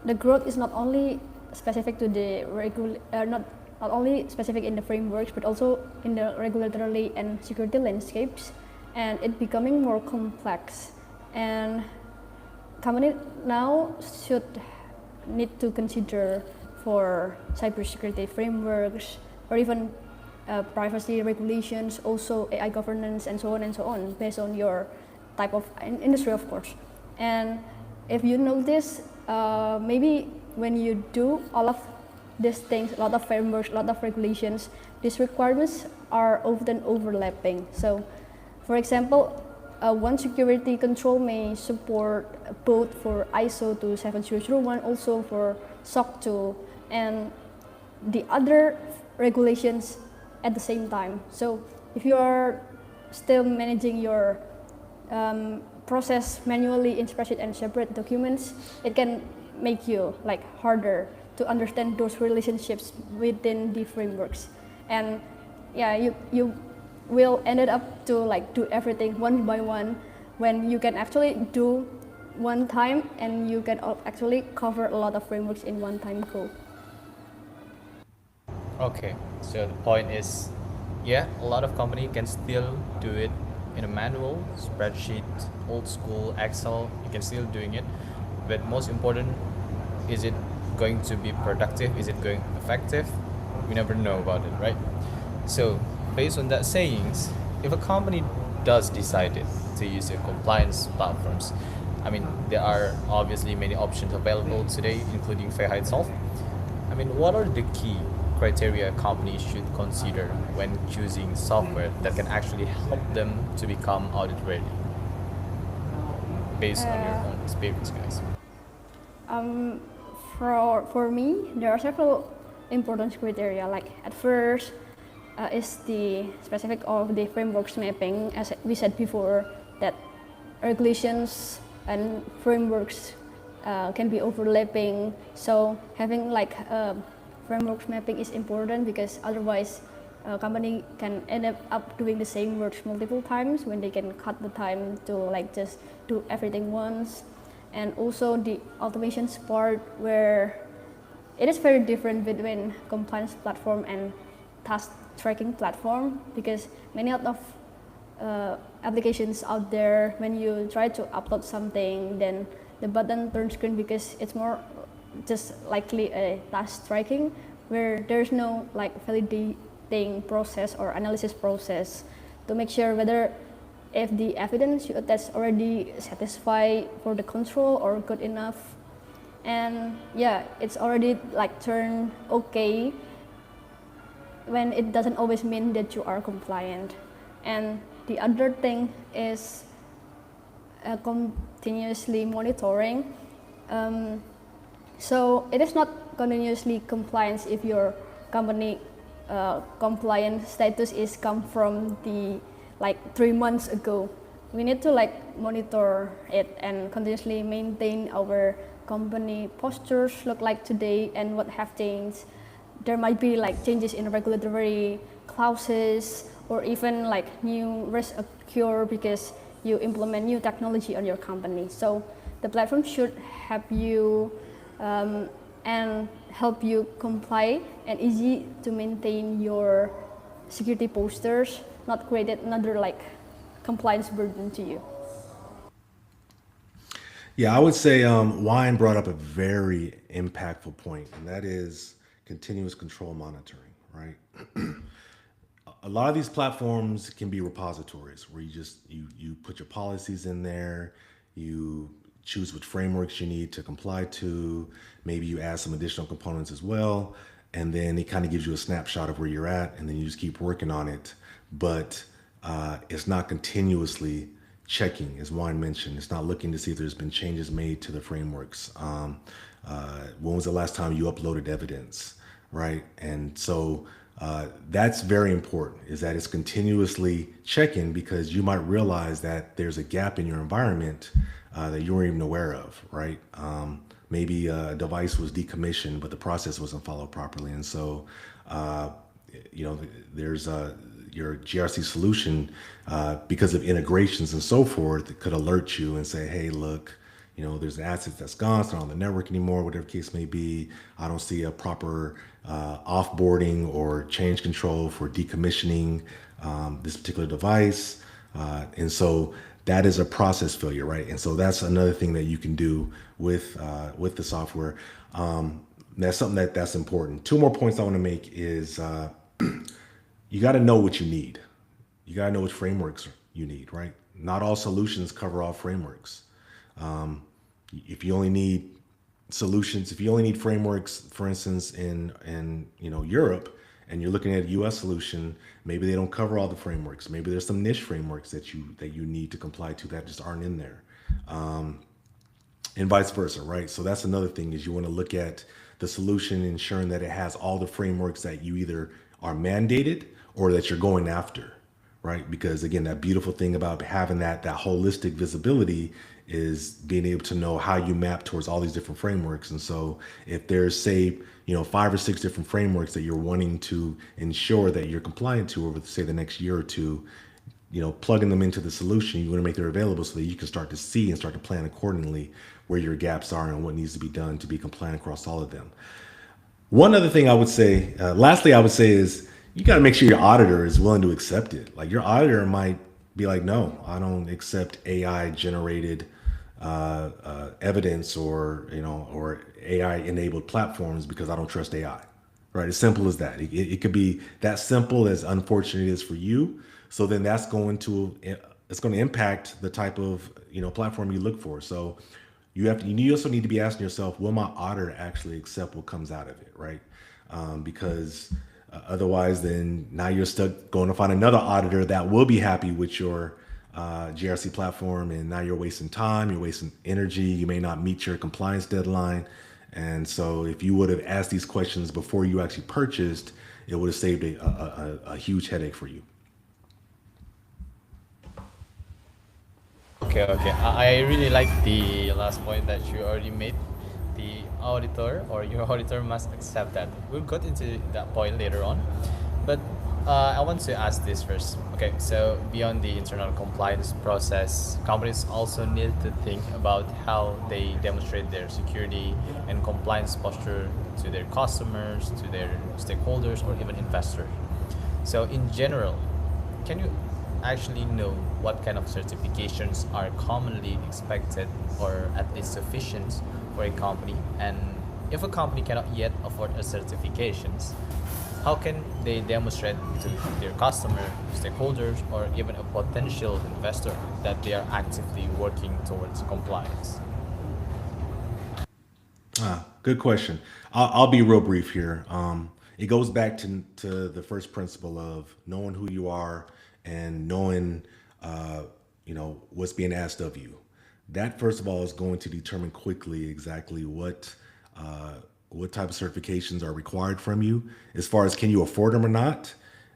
the growth is not only specific to the not only specific in the frameworks, but also in the regulatory and security landscapes, and it becoming more complex. And companies now should need to consider for cybersecurity frameworks, or even privacy regulations, also AI governance, and so on, based on your type of industry, of course. And if you notice, maybe when you do all of these things, a lot of frameworks, a lot of regulations, these requirements are often overlapping. So, for example, one security control may support both for ISO 27001, also for SOC 2, and the other regulations at the same time. So if you are still managing your process manually in spreadsheet and separate documents, it can make you harder to understand those relationships within the frameworks. And yeah, you will end up to do everything one by one, when you can actually do one time, and you can actually cover a lot of frameworks in one time go. Okay, so the point is, yeah, a lot of company can still do it in a manual spreadsheet, old school Excel. You can still doing it, but most important, is it going to be productive? Is it going effective? We never know about it, right? So based on that sayings, if a company does decide to use a compliance platforms, I mean, there are obviously many options available today, including Feiha itself. I mean, what are the key criteria companies should consider when choosing software that can actually help them to become audit ready, based on your own experience, guys? For me, there are several important criteria. At first, is the specific of the frameworks mapping. As we said before, that regulations and frameworks can be overlapping. So having frameworks mapping is important, because otherwise a company can end up doing the same works multiple times when they can cut the time to just do everything once. And also the automations part, where it is very different between compliance platform and task tracking platform, because many out of applications out there, when you try to upload something, then the button turns green because it's more just likely a task tracking, where there's no validating process or analysis process to make sure whether if the evidence you attach already satisfy for the control or good enough. And yeah, it's already turned okay, when it doesn't always mean that you are compliant. And the other thing is continuously monitoring. So it is not continuously compliance if your company compliance status is come from the like 3 months ago. We need to like monitor it and continuously maintain our company postures look like today and what have changed. There might be like changes in regulatory clauses or even like new risks occur because you implement new technology on your company. So the platform should help you and help you comply and easy to maintain your security posters, not create another like compliance burden to you. Yeah, I would say Wine brought up a very impactful point, and that is continuous control monitoring, right? A lot of these platforms can be repositories where you put your policies in there, you choose which frameworks you need to comply to, maybe you add some additional components as well, and then it kind of gives you a snapshot of where you're at, and then you just keep working on it. But it's not continuously checking, as Juan mentioned. It's not looking to see if there's been changes made to the frameworks. When was the last time you uploaded evidence, right? And so that's very important, is that it's continuously checking, because you might realize that there's a gap in your environment that you weren't even aware of, right? Maybe a device was decommissioned, but the process wasn't followed properly. And so, there's your GRC solution, because of integrations and so forth, it could alert you and say, hey, look, there's an asset that's gone, it's not on the network anymore, whatever the case may be. I don't see a proper offboarding or change control for decommissioning this particular device. And so that is a process failure, right? And so that's another thing that you can do with the software. That's something that's important. Two more points I want to make is you got to know what you need. You got to know which frameworks you need, right? Not all solutions cover all frameworks. If you only need solutions, if you only need frameworks, for instance, in Europe, and you're looking at a U.S. solution, maybe they don't cover all the frameworks. Maybe there's some niche frameworks that you need to comply to that just aren't in there, and vice versa, right? So that's another thing, is you want to look at the solution, ensuring that it has all the frameworks that you either are mandated or that you're going after, right? Because again, that beautiful thing about having that holistic visibility is being able to know how you map towards all these different frameworks. And so if there's, say, 5 or 6 different frameworks that you're wanting to ensure that you're compliant to over, say, the next year or two, plugging them into the solution, you want to make them available so that you can start to see and start to plan accordingly where your gaps are and what needs to be done to be compliant across all of them. One other thing I would say, lastly, I would say is you got to make sure your auditor is willing to accept it. Like, your auditor might be like, no, I don't accept AI generated evidence or AI enabled platforms because I don't trust AI, right? As simple as that. It could be that simple, as unfortunate it is for you. So then it's going to impact the type of platform you look for. So you also need to be asking yourself, will my auditor actually accept what comes out of it, right? Because otherwise, then now you're stuck going to find another auditor that will be happy with your GRC platform, and now you're wasting time, you're wasting energy, you may not meet your compliance deadline. And so if you would have asked these questions before you actually purchased, it would have saved a huge headache for you. Okay. I really like the last point that you already made. The auditor or your auditor must accept that. We'll get into that point later on. But I want to ask this first. Okay, so beyond the internal compliance process, companies also need to think about how they demonstrate their security and compliance posture to their customers, to their stakeholders, or even investors. So, in general, can you actually know what kind of certifications are commonly expected or at least sufficient for a company? And if a company cannot yet afford a certifications, how can they demonstrate to their customer, stakeholders, or even a potential investor that they are actively working towards compliance? Good question. I'll be real brief here. It goes back to the first principle of knowing who you are and knowing, what's being asked of you. That, first of all, is going to determine quickly exactly what type of certifications are required from you. As far as can you afford them or not,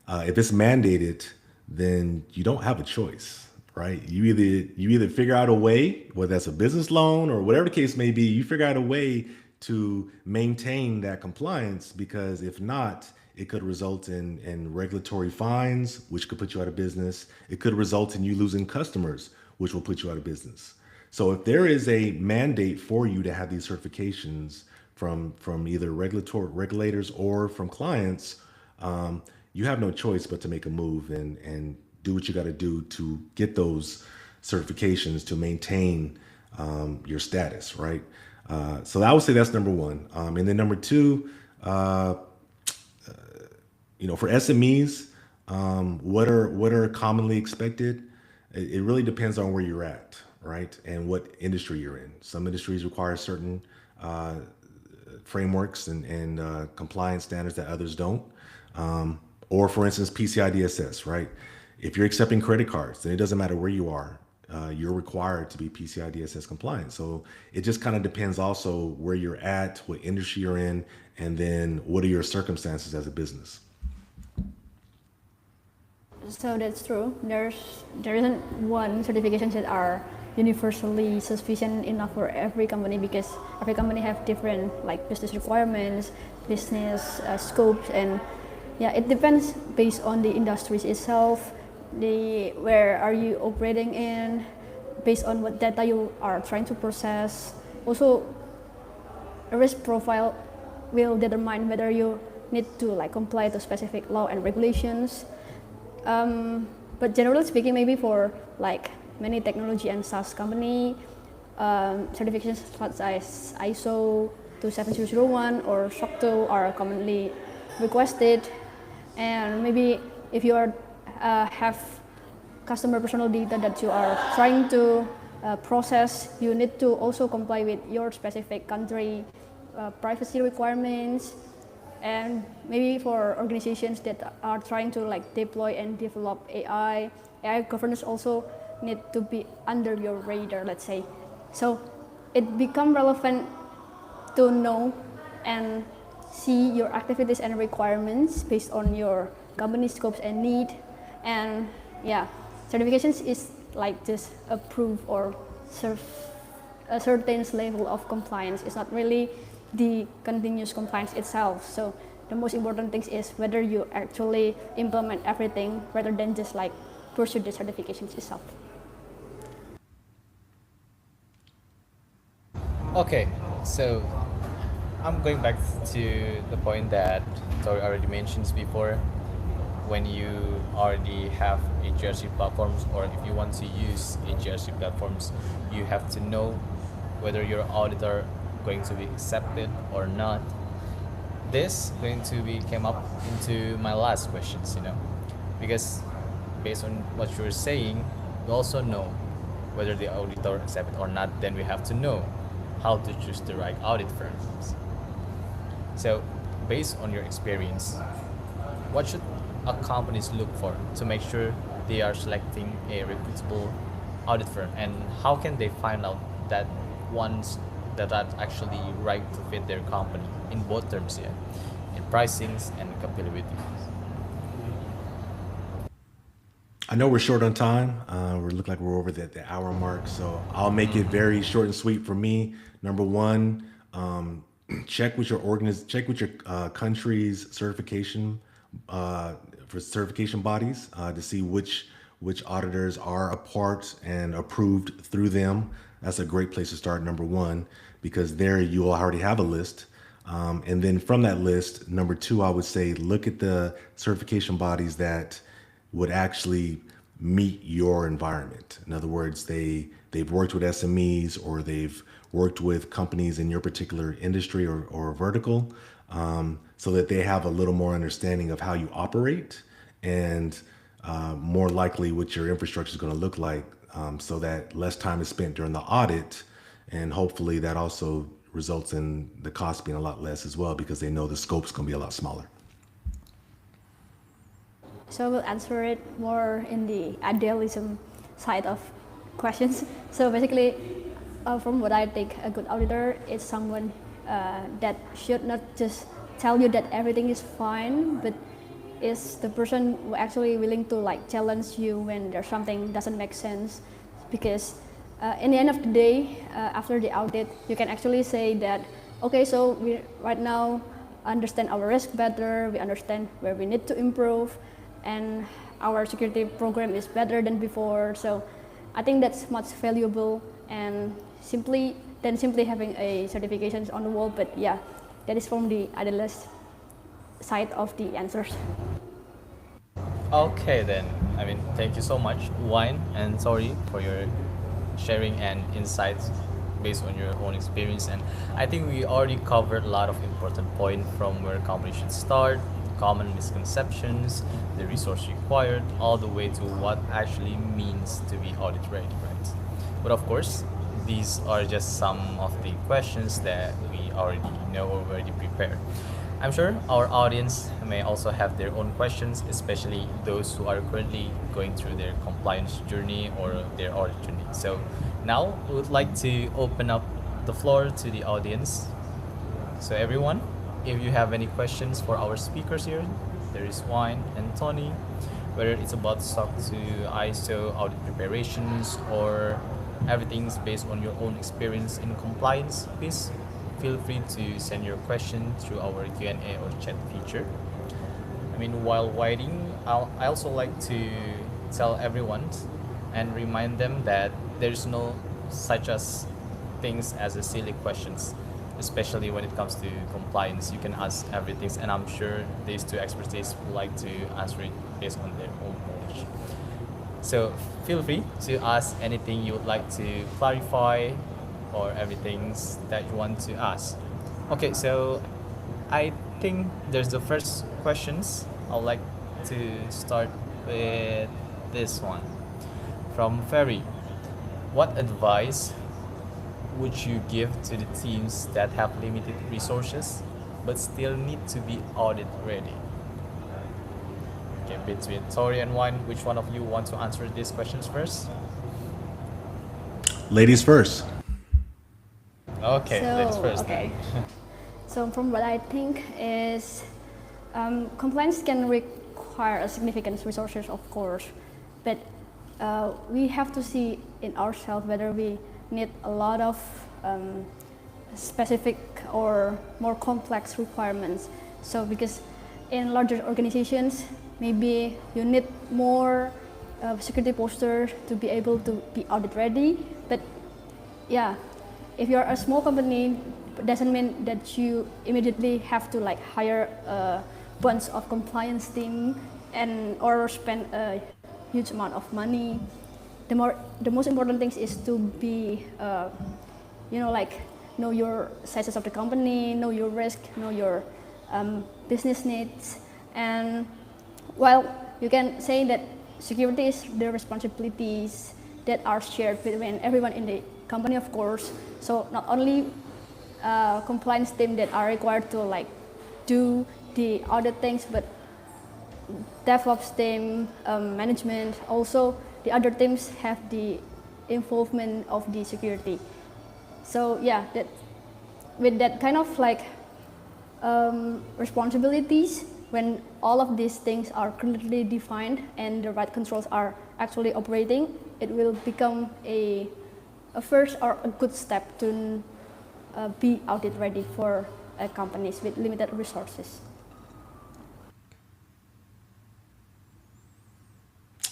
if it's mandated, then you don't have a choice, right? You either figure out a way, whether that's a business loan or whatever the case may be, you figure out a way to maintain that compliance, because if not, it could result in regulatory fines, which could put you out of business. It could result in you losing customers, which will put you out of business. So if there is a mandate for you to have these certifications from either regulators or from clients, you have no choice but to make a move and do what you got to do to get those certifications to maintain your status, right? So I would say that's number one. And then number two, for SMEs, what are commonly expected? It really depends on where you're at, right? And what industry you're in. Some industries require certain frameworks and compliance standards that others don't. Or for instance, PCI DSS, right? If you're accepting credit cards, then it doesn't matter where you are. You're required to be PCI DSS compliant. So it just kind of depends also where you're at, what industry you're in, and then what are your circumstances as a business. So that's true. There isn't one certifications that are universally sufficient enough for every company, because every company have different like business requirements, business scopes, and yeah, it depends based on the industries itself, where are you operating in, based on what data you are trying to process. Also, a risk profile will determine whether you need to like comply to specific law and regulations. But generally speaking, maybe for like many technology and SaaS company, certifications such as ISO 27001 or SOC 2 are commonly requested. And maybe if you have customer personal data that you are trying to process, you need to also comply with your specific country privacy requirements. And maybe for organizations that are trying to like deploy and develop AI governance also need to be under your radar, let's say. So it becomes relevant to know and see your activities and requirements based on your company scopes and need. And yeah, certifications is like just a proof or a certain level of compliance. It's not really the continuous compliance itself. So the most important thing is whether you actually implement everything rather than just like pursue the certifications itself. Okay, so I'm going back to the point that Tori already mentioned before. When you already have a GRC platforms, or if you want to use a GRC platforms, you have to know whether your auditor going to be accepted or not. This going to be came up into my last questions, because based on what you're saying, we also know whether the auditor accepted or not. Then we have to know how to choose the right audit firms. So, based on your experience, what should a companies look for to make sure they are selecting a reputable audit firm, and how can they find out that ones that are actually right to fit their company in both terms, in pricings and capabilities? I know we're short on time. We look like we're over the hour mark, so I'll make it very short and sweet for me. Number one, check with your country's certification for certification bodies to see which auditors are a part and approved through them. That's a great place to start, number one, because there you will already have a list. And then from that list, number two, I would say look at the certification bodies that would actually meet your environment. In other words, they've worked with SMEs, or they've worked with companies in your particular industry or vertical, so that they have a little more understanding of how you operate, and more likely what your infrastructure is going to look like, so that less time is spent during the audit, and hopefully that also results in the cost being a lot less as well, because they know the scope's going to be a lot smaller. So I will answer it more in the idealism side of questions. So basically, from what I think, a good auditor is someone that should not just tell you that everything is fine, but is the person who actually willing to like challenge you when there's something doesn't make sense, because in the end of the day, after the audit, you can actually say that, okay, so we right now understand our risk better, we understand where we need to improve, and our security program is better than before. So I think that's much valuable and simply having a certifications on the wall. But yeah, that is from the auditors side of the answers. Okay, then. I mean, thank you so much, Wine and Tori, for your sharing and insights based on your own experience. And I think we already covered a lot of important points, from where companies should start, common misconceptions, the resource required, all the way to what actually means to be audit ready, right? But of course, these are just some of the questions that we already know or already prepared. I'm sure our audience may also have their own questions, especially those who are currently going through their compliance journey or their audit journey. So now we would like to open up the floor to the audience. So everyone, if you have any questions for our speakers here, there is Wine and Tony, whether it's about SOC to ISO audit preparations or everything's based on your own experience in compliance, please feel free to send your question through our Q&A or chat feature. I mean, while waiting, I also like to tell everyone and remind them that there's no such as things as a silly questions, especially when it comes to compliance. You can ask everything, and I'm sure these two experts would like to answer it based on their own knowledge. So feel free to ask anything you would like to clarify or everything that you want to ask. Okay, so I think there's the first questions. I'd like to start with this one from Ferry. What advice would you give to the teams that have limited resources but still need to be audit ready? Okay, between Tori and Wine, which one of you want to answer these questions first? Ladies first. Okay, ladies So, first. okay. So from what I think is, compliance can require a significant resources, of course, but we have to see in ourselves whether we need a lot of specific or more complex requirements. So because in larger organizations, maybe you need more security posters to be able to be audit ready. But yeah, if you're a small company, it doesn't mean that you immediately have to like hire a bunch of compliance team and or spend a huge amount of money. The most important thing is to be, like know your sizes of the company, know your risk, know your business needs, and while you can say that security is the responsibilities that are shared between everyone in the company, of course. So not only compliance team that are required to like do the audit things, but DevOps team, management, also the other teams have the involvement of the security. So yeah, that with that kind of like responsibilities, when all of these things are clearly defined and the right controls are actually operating, it will become a first or a good step to be audit ready for companies with limited resources.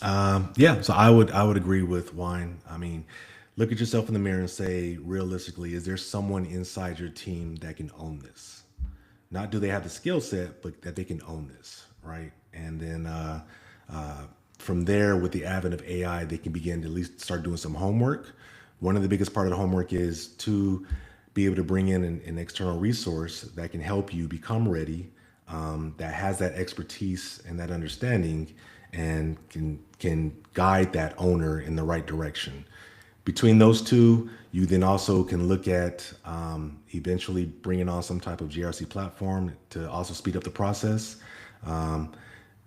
So I would agree with Wine. I mean, look at yourself in the mirror and say, realistically, is there someone inside your team that can own this? Not do they have the skill set, but that they can own this, right? And then from there, with the advent of AI, they can begin to at least start doing some homework. One of the biggest part of the homework is to be able to bring in an external resource that can help you become ready, that has that expertise and that understanding, and can guide that owner in the right direction. Between those two, you then also can look at eventually bringing on some type of GRC platform to also speed up the process.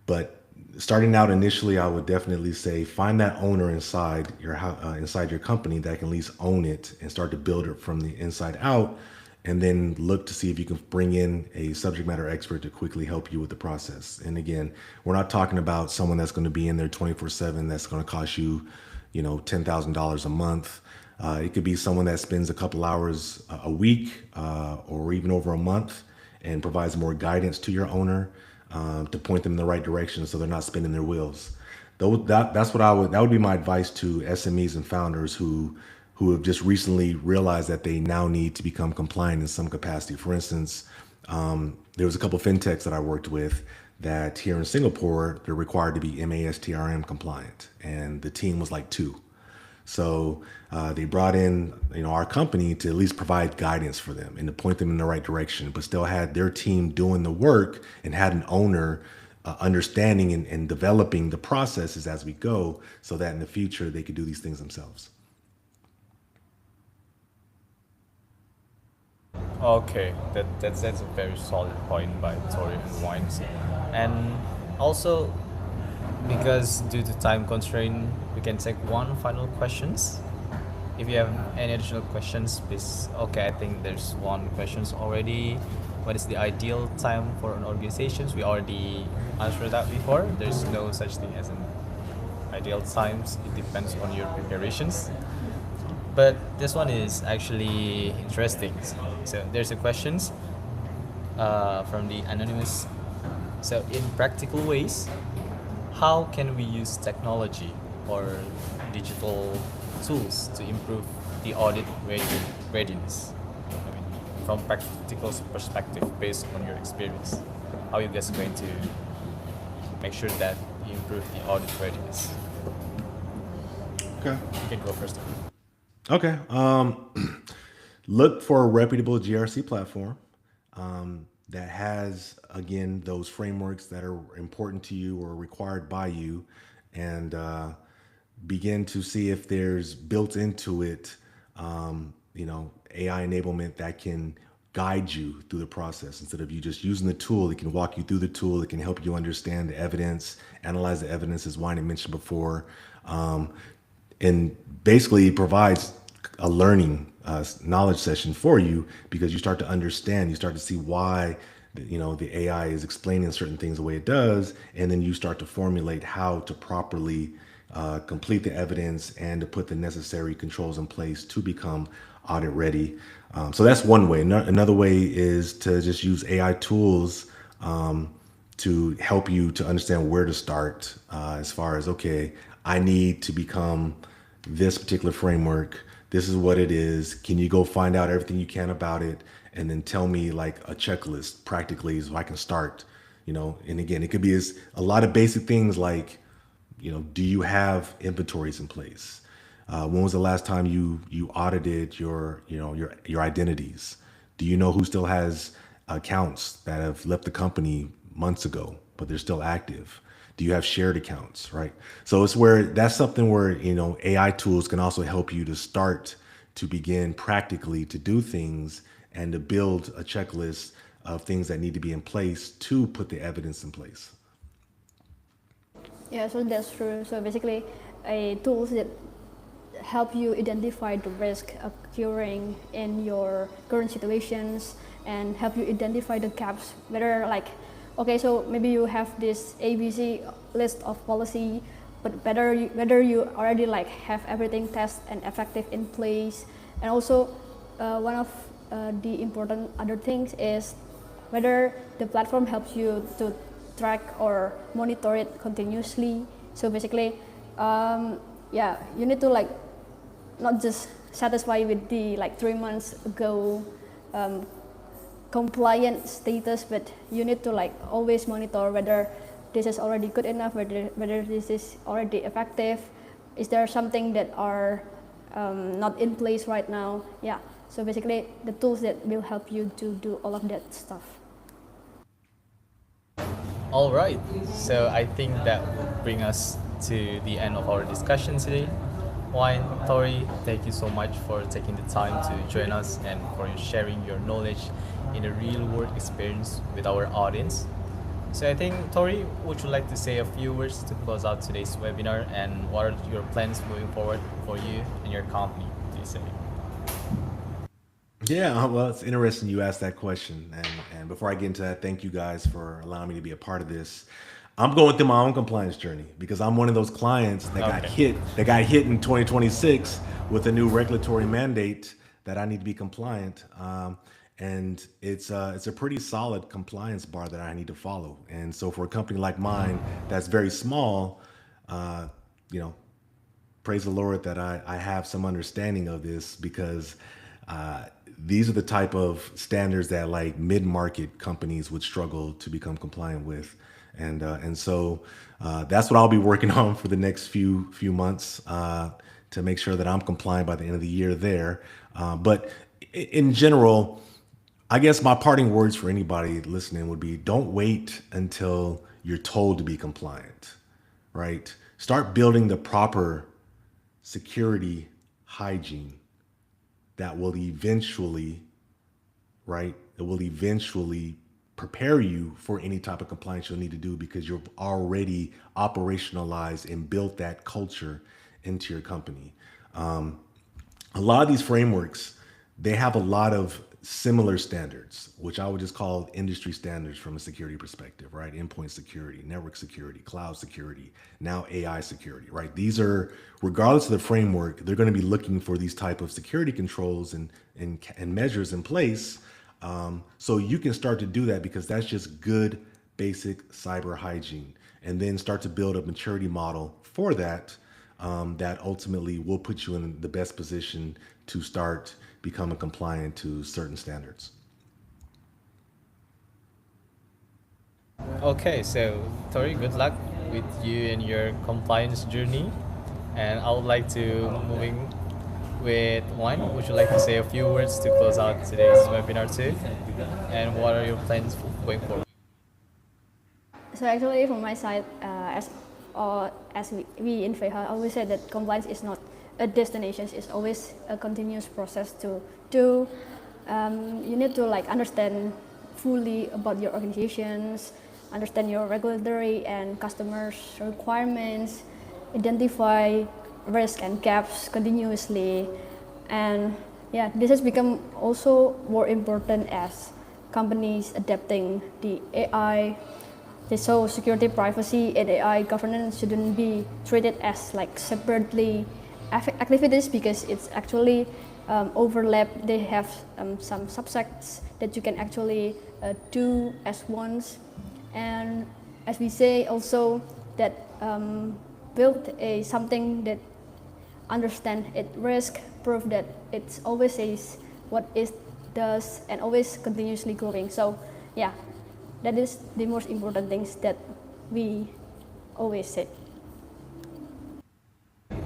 But starting out initially, I would definitely say find that owner inside your company that can at least own it and start to build it from the inside out. and then look to see if you can bring in a subject matter expert to quickly help you with the process. And again, we're not talking about someone that's going to be in there 24/7. That's going to cost you, $10,000 a month. It could be someone that spends a couple hours a week or even over a month and provides more guidance to your owner to point them in the right direction so they're not spinning their wheels. That's what that would be my advice to SMEs and founders who have just recently realized that they now need to become compliant in some capacity. For instance, there was a couple of fintechs that I worked with that here in Singapore, they're required to be MASTRM compliant, and the team was like two. So they brought in, our company to at least provide guidance for them and to point them in the right direction, but still had their team doing the work and had an owner understanding and developing the processes as we go, so that in the future they could do these things themselves. Okay, that's a very solid point by Tori and Wines, and also because due to time constraint, we can take one final questions. If you have any additional questions, please. Okay, I think there's one questions already. What is the ideal time for an organizations? We already answered that before. There's no such thing as an ideal times. It depends on your preparations. But this one is actually interesting. So there's a questions from the anonymous. So in practical ways, how can we use technology or digital tools to improve the audit readiness? I mean, from practical perspective, based on your experience, how are you guys going to make sure that you improve the audit readiness? Okay. You can go first. Okay. Look for a reputable GRC platform that has, again, those frameworks that are important to you or required by you, and begin to see if there's built into it, AI enablement that can guide you through the process. Instead of you just using the tool, it can walk you through the tool. It can help you understand the evidence, analyze the evidence, as Wayne had mentioned before. And basically it provides a learning knowledge session for you, because you start to understand, you start to see why the AI is explaining certain things the way it does, and then you start to formulate how to properly complete the evidence and to put the necessary controls in place to become audit ready. So that's one way. Another way is to just use AI tools to help you to understand where to start, as far as, okay, I need to become this particular framework. This is what it is. Can you go find out everything you can about it, and then tell me like a checklist practically so I can start, and again, it could be a lot of basic things like, do you have inventories in place? When was the last time you audited your identities? Do you know who still has accounts that have left the company months ago, but they're still active? Do you have shared accounts, right? So that's something where, AI tools can also help you to start to begin practically to do things and to build a checklist of things that need to be in place to put the evidence in place. Yeah, so that's true. So basically, tools that help you identify the risk occurring in your current situations and help you identify the gaps, whether like, okay, so maybe you have this ABC list of policy, but whether you already like have everything test and effective in place. And also one of the important other things is whether the platform helps you to track or monitor it continuously. So basically, you need to like not just satisfy with the like 3 months ago compliant status, but you need to like always monitor whether this is already good enough, whether this is already effective. Is there something that are not in place right now? Yeah. So basically, the tools that will help you to do all of that stuff. All right, so I think that will bring us to the end of our discussion today. Wine, Tori, thank you so much for taking the time to join us and for sharing your knowledge in a real world experience with our audience. So I think, Tori, would you like to say a few words to close out today's webinar, and what are your plans moving forward for you and your company, please say? Yeah, well, it's interesting you asked that question. And before I get into that, thank you guys for allowing me to be a part of this. I'm going through my own compliance journey because I'm one of those clients Okay. that got hit in 2026 with a new regulatory mandate that I need to be compliant. And it's a pretty solid compliance bar that I need to follow. And so for a company like mine that's very small, uh, you know, praise the Lord that I have some understanding of this because uh, these are the type of standards that like mid-market companies would struggle to become compliant with, and so that's what I'll be working on for the next few months to make sure that I'm compliant by the end of the year there. But in general, I guess my parting words for anybody listening would be don't wait until you're told to be compliant, right? Start building the proper security hygiene that will eventually, right? It will eventually prepare you for any type of compliance you'll need to do because you've already operationalized and built that culture into your company. A lot of these frameworks, they have a lot of similar standards, which I would just call industry standards from a security perspective, right? Endpoint security, network security, cloud security, now AI security, right? These are, regardless of the framework, they're going to be looking for these type of security controls and measures in place. So you can start to do that because that's just good basic cyber hygiene, and then start to build a maturity model for that that ultimately will put you in the best position to start becoming compliant to certain standards. Okay, so Tori, good luck with you and your compliance journey. And I would like to moving with one. Would you like to say a few words to close out today's webinar too? And what are your plans going forward? So actually, from my side, as we in FEHA always say that compliance is not a destination; it's always a continuous process to do. You need to like understand fully about your organizations, understand your regulatory and customers' requirements, identify risk and gaps continuously, and yeah, this has become also more important as companies adapting the AI. So security, privacy, and AI governance shouldn't be treated as like separately activities because it's actually overlap. They have some subsets that you can actually do as once. And as we say also that build a something that understand it risk, prove that it's always says what it does and always continuously growing. So yeah, that is the most important things that we always say.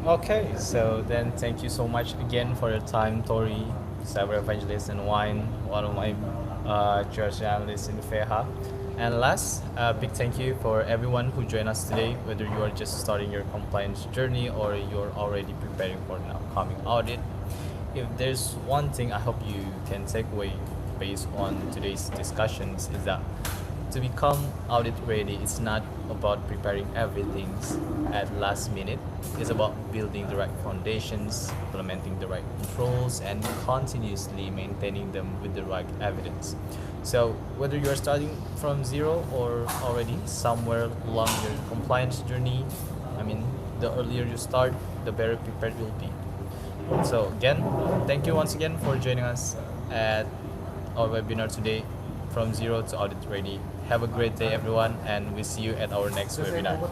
Okay, so then thank you so much again for your time, Tori, cyber evangelist and Wine, one of my church analysts in FEHA. And last, a big thank you for everyone who joined us today, whether you are just starting your compliance journey or you're already preparing for an upcoming audit. If there's one thing I hope you can take away based on today's discussions is that to become audit ready, it's not about preparing everything at last minute. It's about building the right foundations, implementing the right controls, and continuously maintaining them with the right evidence. So whether you are starting from zero or already somewhere along your compliance journey, I mean, the earlier you start, the better prepared you'll be. So again, thank you once again for joining us at our webinar today, From Zero to Audit Ready. Have a great day, everyone, and we see you at our next webinar.